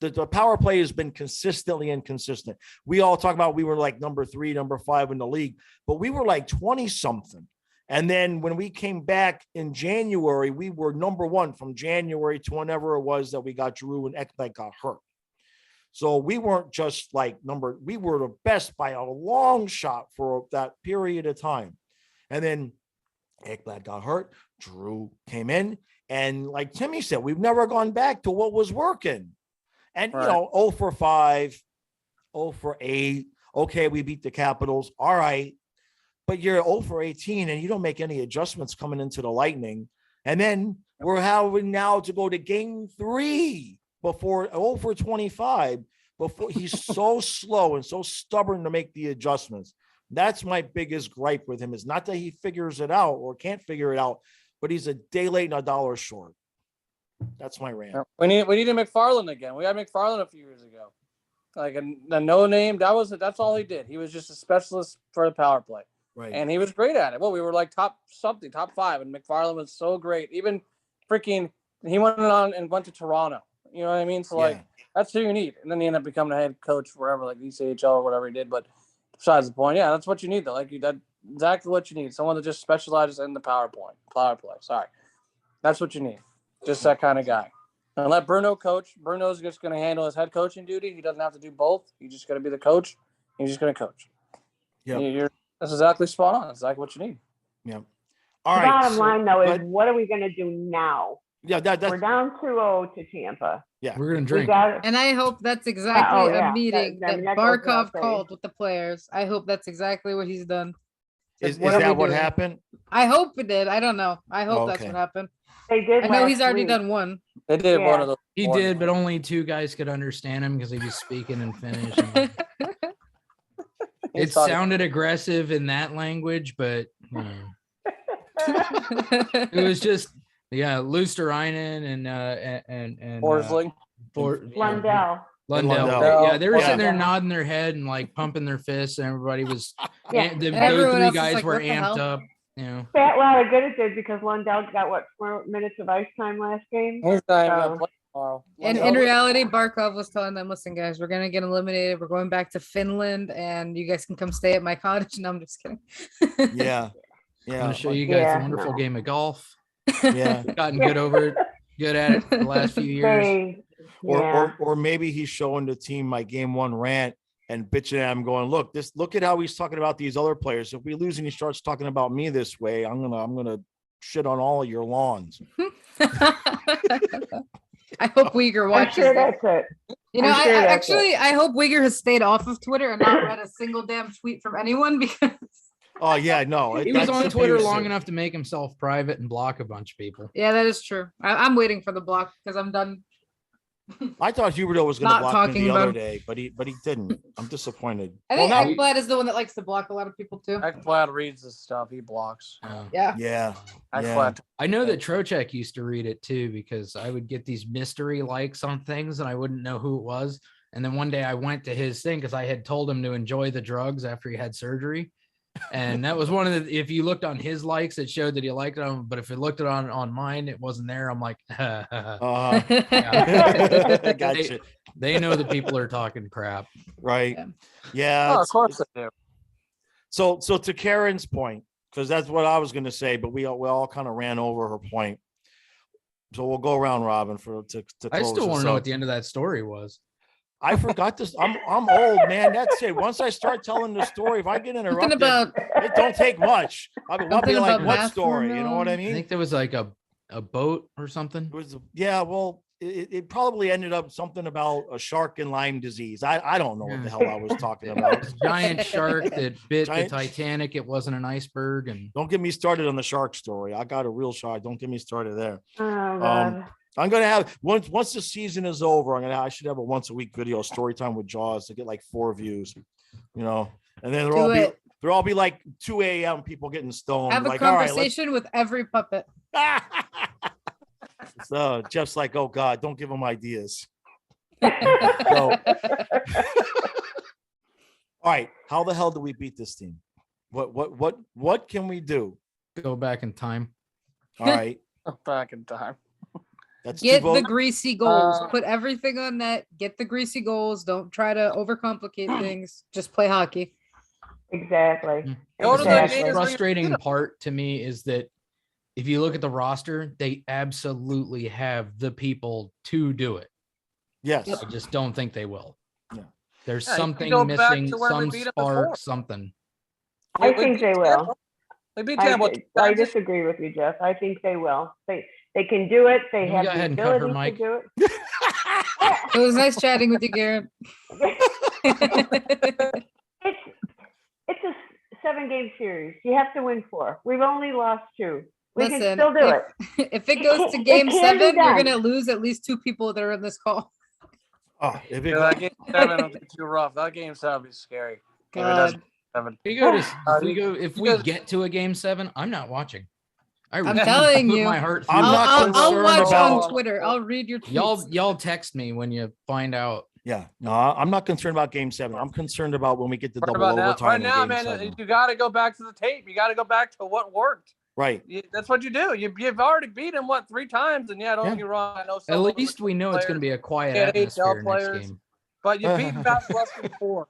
The power play has been consistently inconsistent. We all talk about we were like number 3, number 5 in the league, but we were like 20 something. And then when we came back in January, we were number 1 from January to whenever it was that we got Drew and Ekblad got hurt. So we weren't just like we were the best by a long shot for that period of time. And then Ekblad got hurt, Drew came in, and like Timmy said, we've never gone back to what was working. And, Right. 0 for 5, 0 for 8. Okay, we beat the Capitals. All right. But you're 0 for 18 and you don't make any adjustments coming into the Lightning. And then we're having now to go to game 3 before 0 for 25. Before he's so slow and so stubborn to make the adjustments. That's my biggest gripe with him, is not that he figures it out or can't figure it out, but he's a day late and a dollar short. That's my rant. We need a McFarland again. We had McFarland a few years ago, like a no name. That's all he did. He was just a specialist for the power play, Right. and he was great at it. Well, we were like top 5, and McFarland was so great. Even freaking, he went on and went to Toronto. You know what I mean? So like, that's who you need. And then he ended up becoming a head coach wherever, like ECHL or whatever he did. But besides the point, yeah, that's what you need though. Like that's exactly what you need. Someone that just specializes in the power play. Sorry, that's what you need. Just that kind of guy. And let Bruno coach. Bruno's just going to handle his head coaching duty. He doesn't have to do both. He's just going to be the coach. He's just going to coach. Yeah, that's exactly spot on. That's exactly what you need. Yeah. All right. Bottom line, though, is what are we going to do now? Yeah, we're down 2-0 to Tampa. Yeah, we're gonna drink. And I hope that's exactly a meeting that goes without Barkov saying. called with the players. I hope that's exactly what he's done. Is What are that we what doing? happened? I hope it did. I don't know. I hope that's Okay. what happened. They did. I know last he's already week. done one. They did one of those. He did, but only 2 guys could understand him because he was speaking in Finnish. And it sounded aggressive in that language, but it was just Luosterainen and Forsling. Lundell. Lundell. Yeah, they were sitting there Yeah. nodding their head and like pumping their fists, and everybody was. Yeah. Those Everyone 3 else is guys like, were what the amped hell? up. You know. Well, good it did, because Lundell got 4 minutes of ice time last game. He's not even Oh. gonna play tomorrow. And Lundell- in reality, Barkov was telling them, listen, guys, we're going to get eliminated. We're going back to Finland, and you guys can come stay at my cottage. No, I'm just kidding. Yeah. I'm Yeah. gonna show you guys Yeah, a wonderful no. game of golf. Yeah. Gotten good at it for the last few years. Or maybe he's showing the team my game 1 rant and bitching at him, going, look at how he's talking about these other players. If we lose and he starts talking about me this way, I'm gonna shit on all of your lawns. I hope Uyghur I'm watches sure this. that's it. You know, I'm sure that's I hope Uyghur has stayed off of Twitter and not read a single damn tweet from anyone, because Oh yeah, no. He was that's on Twitter abusive. long enough to make himself private and block a bunch of people. yeah, that is true. I'm waiting for the block because I'm done. I thought Huberto was going to Not block me talking the other about- day, but he didn't. I'm disappointed. I think now, Ekblad is the one that likes to block a lot of people too. Ekblad reads this stuff. He blocks. Yeah. yeah. Ekblad. I know that Trocheck used to read it too, because I would get these mystery likes on things and I wouldn't know who it was. And then one day I went to his thing because I had told him to enjoy the drugs after he had surgery. And that was one of the, if you looked on his likes, it showed that he liked them. But if you looked it on mine, it wasn't there. I'm like, Gotcha. they know that people are talking crap. Right. Yeah. Yeah. Oh, of course they do. So to Karen's point, because that's what I was going to say, but we all kind of ran over her point. So we'll go around Robin to I close still want this to know up. what the end of that story was. I forgot this. I'm old, man. That's it. Once I start telling the story, if I get Something interrupted, about it don't take much. I'll be Something like, about what math story? You know what I formula? mean? I think there was like a boat or something. It was, yeah, well, it probably ended up something about a shark and Lyme disease. I don't know what the hell I was talking about. This giant shark that bit Giant- the Titanic. It wasn't an iceberg. And Don't get me started on the shark story. I got a real shark. Don't get me started there. Oh, God. I'm gonna have once the season is over. I should have a once a week video story time with Jaws to get like 4 views, you know, and then they'll all be like 2 a.m. people getting stoned. have a like, all right, conversation with every puppet. So Jeff's like, oh God, don't give him ideas. Oh. All right, how the hell do we beat this team? What can we do? go back in time. All right, Back in time. that's Get 2 votes. the greasy goals. Uh, Put everything on net. Get the greasy goals. Don't try to overcomplicate things. Just play hockey. Exactly. Go to the The Exactly. games. frustrating part to me is that if you look at the roster, they absolutely have the people to do it. Yes. I just don't think they will. Yeah. There's Yeah, you can something go back missing, to where we some beat 'em spark, before. something. I think they will. They beat Tampa. I disagree with you, Jeff. I think they will. They can do it. They Can we have go the ahead and cut her ability to mic? do it. It was nice chatting with you, Garrett. It's a 7-game series. You have to win 4. We've only lost 2. We can Listen, still do it. If it goes to It game can be 7, you're done. gonna lose at least 2 people that are in this call. Oh, if it Yeah, that game 7 will be too rough. That game 7 will be scary. If it does God. 7. If we get to a game 7, I'm not watching. I I'm really telling put you. my heart through I'm I'll, not I'll concerned watch about- on Twitter. I'll read your tweets. y'all text me when you find out. Yeah, no, I'm not concerned about game 7. I'm concerned about when we get the double overtime. Right in now, game man, 7. you got to go back to the tape. You got to go back to what worked. Right. That's what you do. You've already beat him, 3 times? And don't get me wrong. I know At some of least them we know it's going to be a quiet Yeah, atmosphere AHL next players. game. But you beat Vasilevsky before.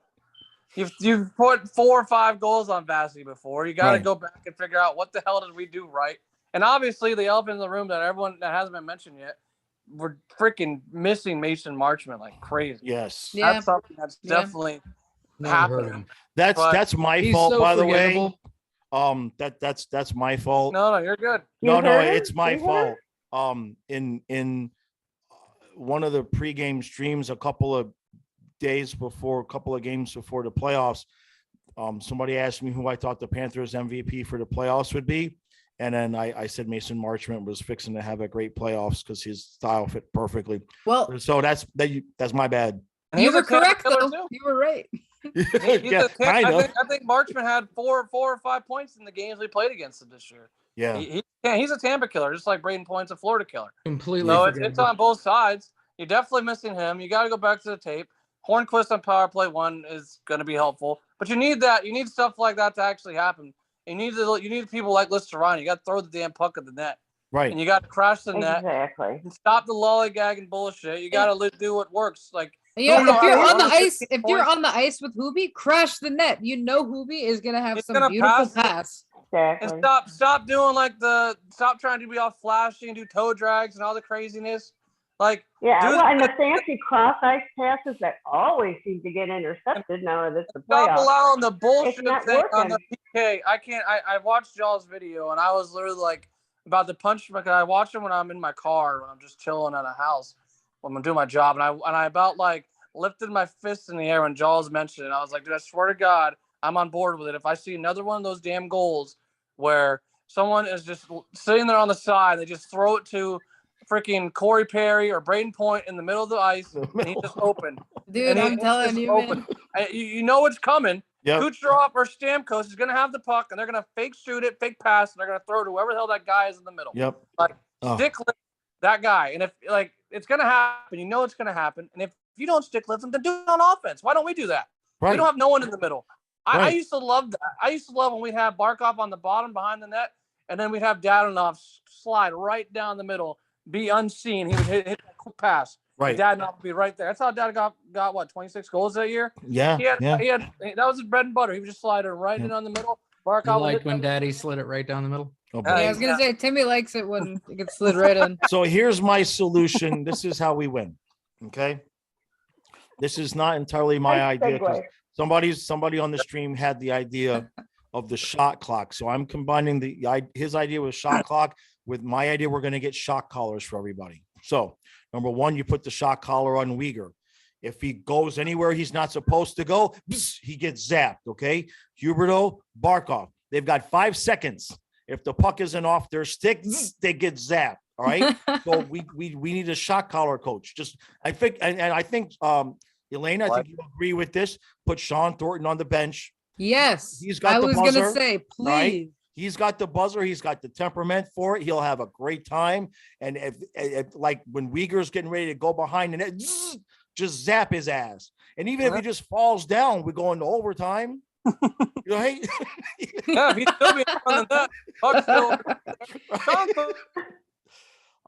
You've put 4 or 5 goals on Vassy before. You got to Right. go back and figure out what the hell did we do right. And obviously, the elephant in the room that everyone that hasn't been mentioned yet, we're freaking missing Mason Marchment like crazy. Yes. Yeah. That's something that's Yeah. definitely Never heard happening. him. But That's my He's fault, so by the way. forgettable. That's my fault. No, you're good. No, You heard it's him? my You heard fault. In one of the pregame streams a couple of games before the playoffs, somebody asked me who I thought the Panthers MVP for the playoffs would be. And then I said Mason Marchment was fixing to have a great playoffs because his style fit perfectly. Well, So that's my bad. And you he's were a Tampa correct killer, though. too. You were right. He's Yeah, a kind of. I think Marchman had 4 or 5 points in the games we played against him this year. Yeah. He's a Tampa killer, just like Braden Point's a Florida killer. Completely. So it's forgettable. on both sides. You're definitely missing him. You got to go back to the tape. Hornquist on power play 1 is going to be helpful, but you need that. You need stuff like that to actually happen. You need people like Listerine. You got to throw the damn puck at the net, Right. and you got to crash the net Exactly. and stop the lollygagging bullshit. You got to do what works. Like Yeah, No, if you're I on the wanna ice, see if you're points. on the ice with Hoobie, crash the net. You know Hoobie is gonna have He's some gonna beautiful pass it. pass. Exactly. and stop doing stop trying to be all flashy and do toe drags and all the craziness. Like Yeah, do well, and the fancy cross ice passes that always seem to get intercepted now that it's the stop playoffs. allowing the bullshit not thing on the working. PK. I watched y'all's video and I was literally like about to punch because I watch them when I'm in my car when I'm just chilling at a house when I'm doing my job and I about like lifted my fist in the air when Jaws mentioned it. I was like, dude, I swear to God, I'm on board with it. If I see another one of those damn goals where someone is just sitting there on the side, they just throw it to freaking Corey Perry or Braden Point in the middle of the ice, and he just opened. Dude, And I'm telling you, man. You know it's coming. Yep. Kucherov or Stamkos is going to have the puck, and they're going to fake shoot it, fake pass, and they're going to throw it to whoever the hell that guy is in the middle. Yep. Like, stick lift that guy. And if, like, it's going to happen, you know it's going to happen. And if you don't stick lift them, then do it on offense. Why don't we do that? Right. We don't have no one in the middle. I Right. used to love that. I used to love when we'd have Barkov on the bottom behind the net, and then we'd have Dadonov slide right down the middle, be unseen. He would hit that quick pass. Right. Dadonov would be right there. That's how Dad got what, 26 goals that year? Yeah. He had yeah. that was his bread and butter. He would just slide it right in on the middle. You Barkov liked when Daddy slid it right down the middle. Oh, Yeah, I was gonna say Timmy likes it when it gets slid right in. So here's my solution. This is how we win. Okay. This is not entirely my Nice idea. 'Cause segue. somebody on the stream had the idea of the shot clock. So I'm combining his idea was shot clock with my idea. We're going to get shot collars for everybody. So number one, you put the shot collar on Uyghur. If he goes anywhere he's not supposed to go, he gets zapped. Okay. Huberto, Barkov. They've got 5 seconds. If the puck isn't off their stick, they get zapped. All right. So we need a shot collar coach. Just I think and I think Elaine, I think you agree with this. Put Sean Thornton on the bench. Yes. He's got I the was buzzer, gonna say, please. right? He's got the buzzer. He's got the temperament for it. He'll have a great time. And if like when Uyghur's getting ready to go behind the net, just zap his ass. And even if he just falls down, we go into overtime. You know, hey. Yeah, he'd still be on the net. Puck's still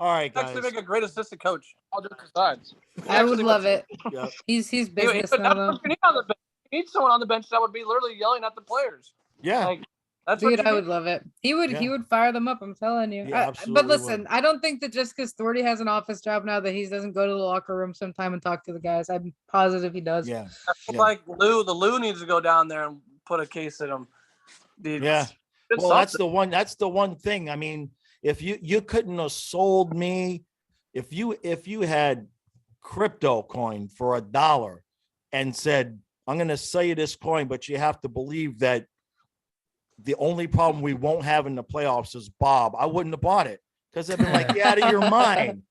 All right, guys. actually make a great assistant coach. All jokes aside. I would love it. Yep. He's business now though. You need on the bench. You need someone on the bench that would be literally yelling at the players. Yeah. Like that's Dude, what I you would need. love it. He would fire them up. I'm telling you. Yeah, But absolutely listen, would. I don't think that just because Thordy has an office job now that he doesn't go to the locker room sometime and talk to the guys. I'm positive he does. Yeah. Yeah. Like Lou needs to go down there and put a case in him. Dude, Yeah. it's Well, that's something. the one thing. I mean, if you couldn't have sold me, if you had crypto coin for $1 and said, I'm going to sell you this coin, but you have to believe that the only problem we won't have in the playoffs is Bob, I wouldn't have bought it because I've been like, get out of your mind.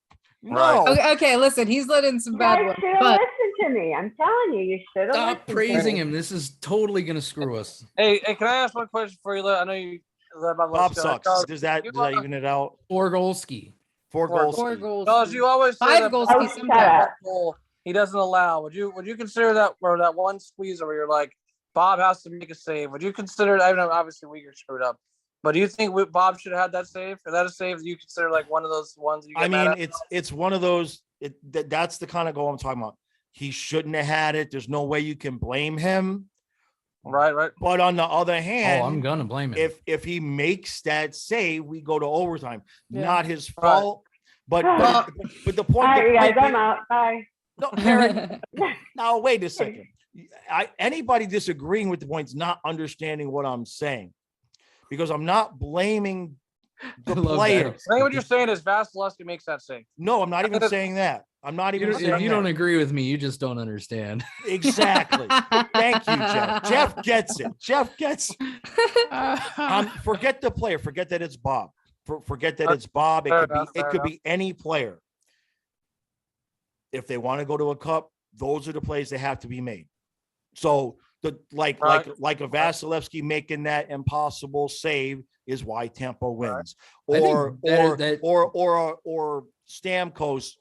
No. Okay, listen, he's let in some You bad guys ones, should have but listened to me. I'm telling you, you should have Stop listened to praising me. him. This is totally gonna screw us. Hey, can I ask one question for you? I know you. Bob sucks. Does that even it out? Orgolski. 4 Four goals. 4 goals. Because you always say 5 that goals Oh, he shut sometimes. up. goal he doesn't allow. Would you consider that or that one squeeze where you're like Bob has to make a save? Would you consider? I know obviously Uyghur screwed up, but do you think Bob should have had that save? Is that a save that you consider like one of those ones that you get I mad mean, at? it's one of those. That's the kind of goal I'm talking about. He shouldn't have had it. There's no way you can blame him. Right. But on the other Oh, hand, I'm gonna blame him. if he makes that save, we go to overtime. Yeah. Not his Right. fault. But Well, but the All point. right, the you guys, point I'm out. Bye. no, Karen, now wait a second. Anybody disagreeing with the point's not understanding what I'm saying, because I'm not blaming the I love that. player. I think what you're saying is Vasilevsky makes that save. No, I'm not even saying that. I'm not even saying If you that. don't agree with me, you just don't understand. Exactly. Thank you, Jeff. Jeff gets it. Jeff gets it. Forget the player. Forget that it's Bob. Forget that it's Bob. It Fair could enough, be fair enough. any player. If they want to go to a cup, those are the plays that have to be made. So the like Right. a Vasilevsky making that impossible save is why Tampa wins. I think Or Stamkos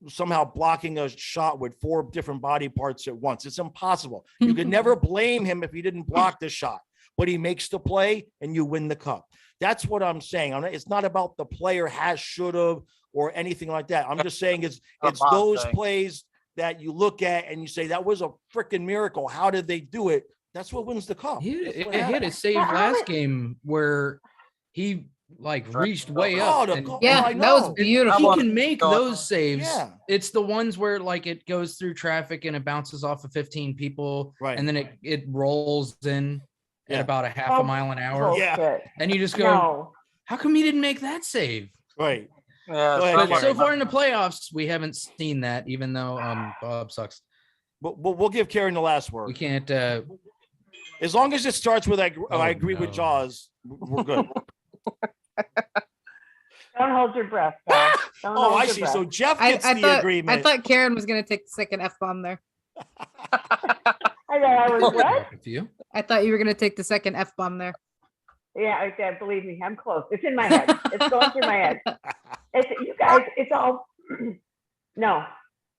somehow blocking a shot with 4 different body parts at once. It's impossible. You can never blame him if he didn't block the shot, but he makes the play and you win the cup. That's what I'm saying. It's not about the player has, should have, or anything like that. I'm just saying it's Bob's those saying. plays that you look at and you say, that was a freaking miracle. How did they do it? That's what wins the cup. He That's what had a happens. save How last did- game where he like reached way Oh, up. the and goal. Yeah, I that was know. beautiful. he can make those saves. Yeah. It's the ones where like it goes through traffic and it bounces off of 15 people, Right. and then it rolls in Yeah. at about a half a Oh, mile an hour. Yeah. Bullshit. And you just go, No. how come he didn't make that save? Right. Yeah. Go ahead, But Karen. so far in the playoffs, we haven't seen that, even though Bob sucks. But we'll give Karen the last We word. can't As long as it starts with I agree with no. Jaws, we're good. Don't hold your breath, pal. Don't Oh, hold I your see. breath. So Jeff I gets the thought agreement. I thought Karen was gonna take the second F bomb there. I thought I was what? With you. I thought you were gonna take the second F bomb there. Yeah, believe me, I'm close. It's in my head. It's going through my head. It's you guys. It's all no.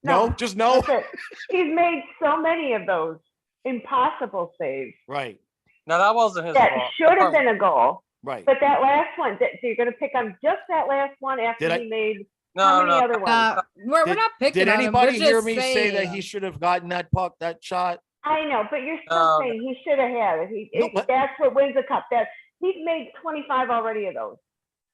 No, just no. That's it. He's made so many of those impossible saves Right, No, that wasn't his that fault. should have been a goal. right. But that last one, so you're going to pick on just that last one after Did he I- made how No, many no. other ones? We're Did- not picking Did on him. We're anybody hear just me say that he saying. should have gotten that puck, that shot? I know, but you're still No, saying he should have had it. No, but- That's what wins the cup. He's made 25 already of those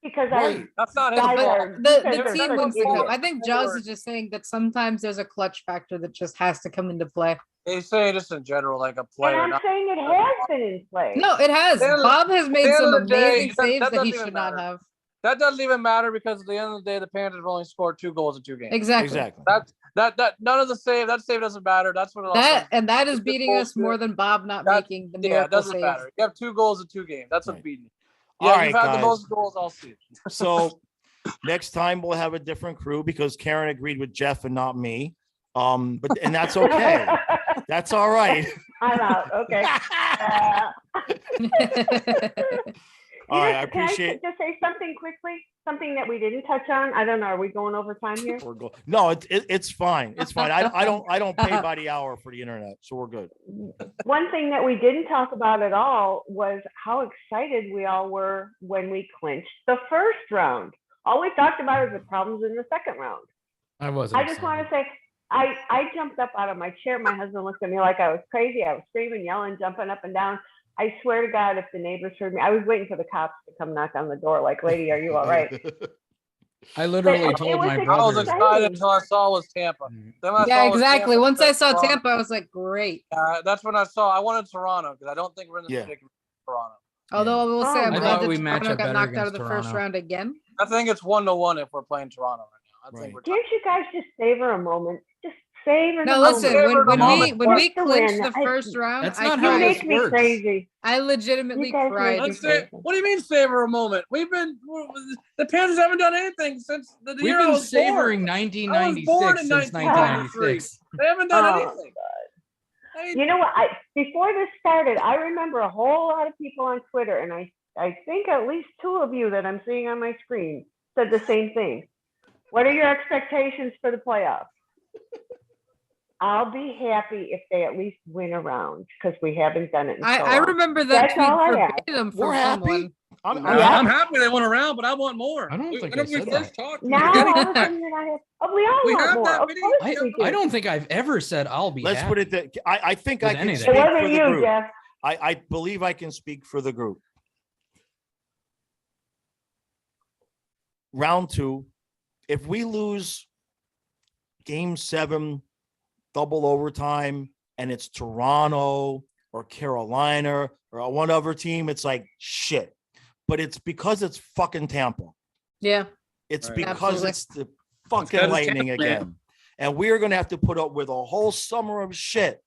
because Right. That's not his Guys fault. are- The They're team such wins the cup. idiots. I think Jaws is just saying that sometimes there's a clutch factor that just has to come into play. He's saying just in general, like a and player. I'm Not, saying it has been in play. No, it has. End of- Bob has made end some of the day, amazing that saves that he doesn't even should not matter. have. that doesn't even matter because at the end of the day, the Panthers have only scored 2 goals in 2 games. Exactly. Exactly. That none of the save. That save doesn't matter. That's what it all That says. and that is It's beating us bullshit. more than Bob not That- making the Yeah, it miracle doesn't save. matter. You have 2 goals in 2 games. That's what's Right. beating you. All Yeah, right, you've had guys. the most goals all season. So next time we'll have a different crew because Karen agreed with Jeff and not me. But and that's okay. That's all right. I'm out. Okay. All right, I Can appreciate. just say something quickly? Something that we didn't touch on? I don't know. Are we going over time here? No, it's fine. It's fine. I don't pay by the hour for the internet, so we're good. One thing that we didn't talk about at all was how excited we all were when we clinched the first round. All we talked about is the problems in the second round. I wasn't. I just want to say, I jumped up out of my chair. My husband looked at me like I was crazy. I was screaming, yelling, jumping up and down. I swear to God, if the neighbors heard me, I was waiting for the cops to come knock on the door like, lady, are you all right? I literally It told was my exciting. I was brother. excited until I saw was Tampa. Then when I Yeah, saw it was exactly. Tampa, Once I that's saw Toronto. Tampa, I was like, great. That's when I wanted Toronto because I don't think we're in this Yeah. predicament with Toronto. Although I will say, I'm I glad thought that we match Toronto up got better knocked out of against the first Toronto. round again. I think it's 1-1 if we're playing Toronto right now. I think we're Can't you guys just savor a moment? Just savor No, the listen. moment. When we moment. when we Just to clinched win. the first round, That's I not You how cried. this make me works. crazy. I legitimately You guys make cried. me Let's say, crazy. what do you mean savor a moment? The Panthers haven't done anything since the We've year I been was savoring born. 1996 in since 1996. 1996. They haven't done Oh, anything. I mean, You know what? Before this started, I remember a whole lot of people on Twitter, and I think at least 2 of you that I'm seeing on my screen said the same thing. What are your expectations for the playoffs? I'll be happy if they at least win a round because we haven't done it in so I long. remember that That's tweet all I ask. verbatim We're from happy. someone. I'm happy they went around, but I want more. I don't think Whenever I we said first that. talked, Now we all of a sudden you're not happy. Oh, we all We want have more. that Of many- course I, we do. I don't think I've ever said I'll be Let's happy. put it that I think I With can anything. speak It for wasn't the you, group. Jeff. I believe I can speak for the group. Round 2, if we lose game 7, double overtime, and it's Toronto or Carolina or one other team, it's like shit. But it's because it's fucking Tampa. Yeah. It's Right. because Absolutely. it's the fucking because it's Lightning Tampa, man. again. And we're going to have to put up with a whole summer of shit.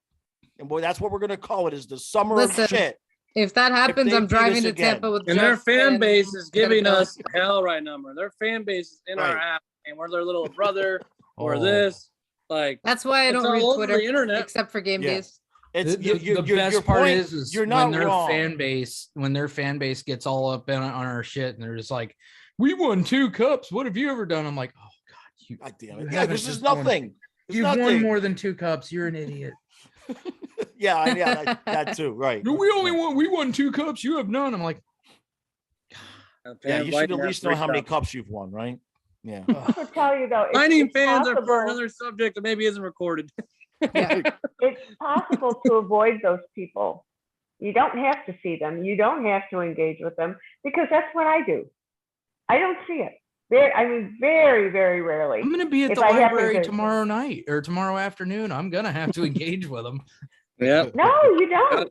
And boy, that's what we're going to call it, is the summer Listen, of shit. If that happens, they I'm beat driving us to again. Tampa with And their Jeff fan and base is we gotta giving go. us a hell right number. Their fan base is in our Right. app, and we're their little brother or Oh. this. Like, That's why I it's don't all read over Twitter the internet. except for game Yeah. days. It's The your best part point, is you're when not their wrong. fan base gets all up on our shit and they're just like, we won 2 cups. What have you ever done? I'm like, oh God, God damn you it. Yeah, haven't this is just won- nothing. It's you've won nothing. more than 2 cups. You're an idiot. Yeah, that too. Right. We won 2 cups. You have none. I'm like, Yeah, you should at least know how many cups you've won, right? Yeah. I will tell you though, Lightning it's fans are for possible, another subject that maybe isn't recorded. Yeah. it's possible to avoid those people. You don't have to see them. You don't have to engage with them because that's what I do. I don't see it. Very, very rarely. I'm going to be at If the I happen library to- tomorrow night or tomorrow afternoon. I'm going to have to engage with them. Yeah. No, you don't.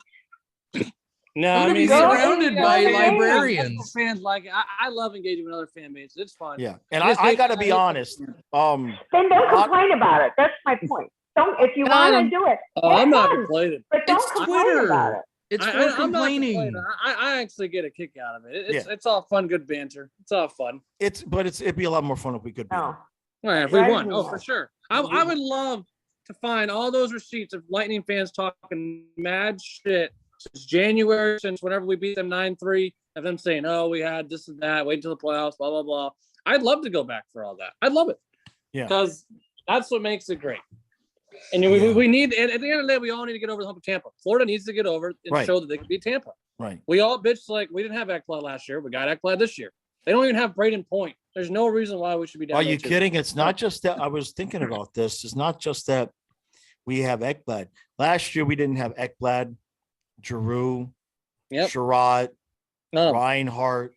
No, I'm I gonna be mean, Go surrounded enjoy by the game. librarians. Fans like it. I love engaging with other fan bases. It's fun. Yeah. And Just I hate- got to be hate- honest. Then don't Not- complain about it. That's my point. Don't if you Got want him. to do it. Oh, I'm not have fun, complaining. but don't It's complain Twitter. about it. It's for I'm not complaining. complaining. I actually get a kick out of it. It's all fun, good banter. It's all fun. It'd be a lot more fun if we could. Oh, Well, if we Right. won, for sure. I would love to find all those receipts of Lightning fans talking mad shit since January, since whenever we beat them 9-3, of them saying, "Oh, we had this and that, wait until the playoffs, blah blah blah." I'd love to go back for all that. I'd love it. Yeah. Because that's what makes it great. And we need, and at the end of the day, we all need to get over the hump of Tampa. Florida needs to get over and show that they can beat Tampa. Right. We all bitched like we didn't have Ekblad last year. We got Ekblad this year. They don't even have Braden Point. There's no reason why we should be down. Are you kidding? It's not just that. I was thinking about this. It's not just that we have Ekblad. Last year we didn't have Ekblad, Giroux, Sherrod, Reinhart.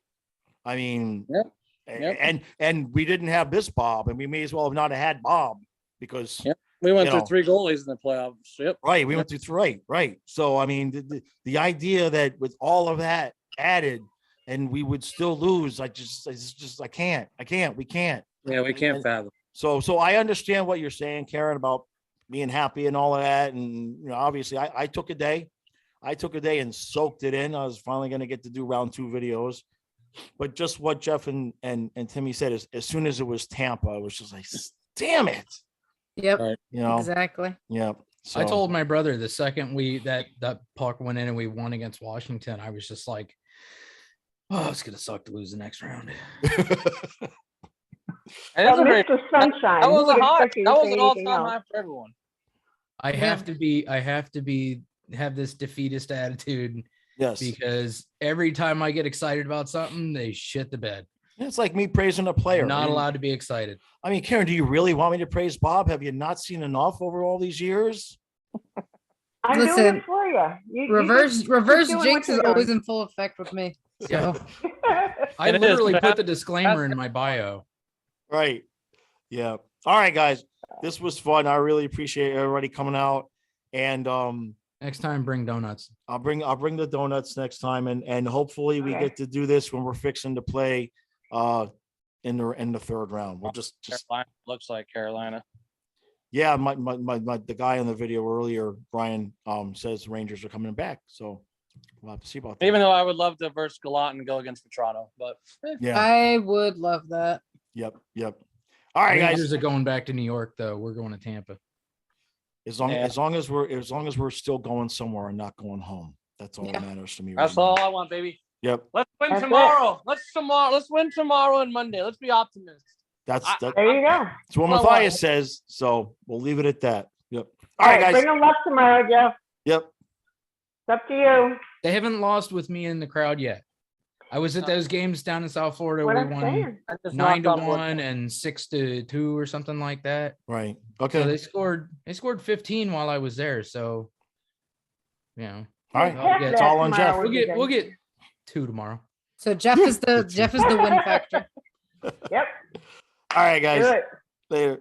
I mean, and we didn't have this Bob, and we may as well have not have had Bob because we went through 3 goalies in the playoffs. Yep. Right. We went through 3. Right. So I mean, the idea that with all of that added, and we would still lose, I can't. We can't. Yeah, we can't fathom. So I understand what you're saying, Karen, about being happy and all of that. And obviously I took a day. And soaked it in. I was finally going to get to do round 2 videos. But just what Jeff and Timmy said is, as soon as it was Tampa, I was just like, damn it. Yep. Right. Exactly. Yeah. So I told my brother the second that puck went in and we won against Washington, I was just like, oh, it's gonna suck to lose the next round. Mr. Sunshine. That was who would hot. expect you That to was say an anything all-time else? high for everyone. I have to have this defeatist attitude. Yes. Because every time I get excited about something, they shit the bed. It's like me praising a player. I'm not allowed to be excited. I mean, Karen, do you really want me to praise Bob? Have you not seen enough over all these years? I'm doing Listen, it for you. Reverse doing jinx what is you're always doing. in full effect with me. Yeah. So I It is, literally man. put the disclaimer in my bio. Right. Yeah. All right, guys. This was fun. I really appreciate everybody coming out. And Next time, bring donuts. I'll bring the donuts next time, and hopefully we Okay. get to do this when we're fixing to play in the 3rd round. We'll just Carolina looks like Carolina. yeah, my the guy in the video earlier, Brian, says the Rangers are coming back. So we'll have to see about that. Even though I would love to verse Gallant and go against Toronto, but Yeah. I would love that. Yep. All right, guys. Rangers are going back to New York, though. We're going to Tampa. As long as we're still going somewhere and not going home. That's all that matters to me. that's right all now. I want, baby. Yep. Let's win That's it. tomorrow. Let's win tomorrow and Monday. Let's be optimists. That's There you go. what Well, Matthias says. So we'll leave it at that. Yep. All All right, right, guys. bring them luck tomorrow, Jeff. Yep. It's up to you. They haven't lost with me in the crowd yet. I was at those games down in South Florida. What We I'm won saying. I just 9-1 knocked on wood. and 6-2 or something like that. Right. So Okay. they scored 15 while I was there. So, All right. I'll get- It's all on Tomorrow Jeff. would be good. we'll get 2 tomorrow. So Jeff is the win factor. Yep. All right, guys. Do it. Later.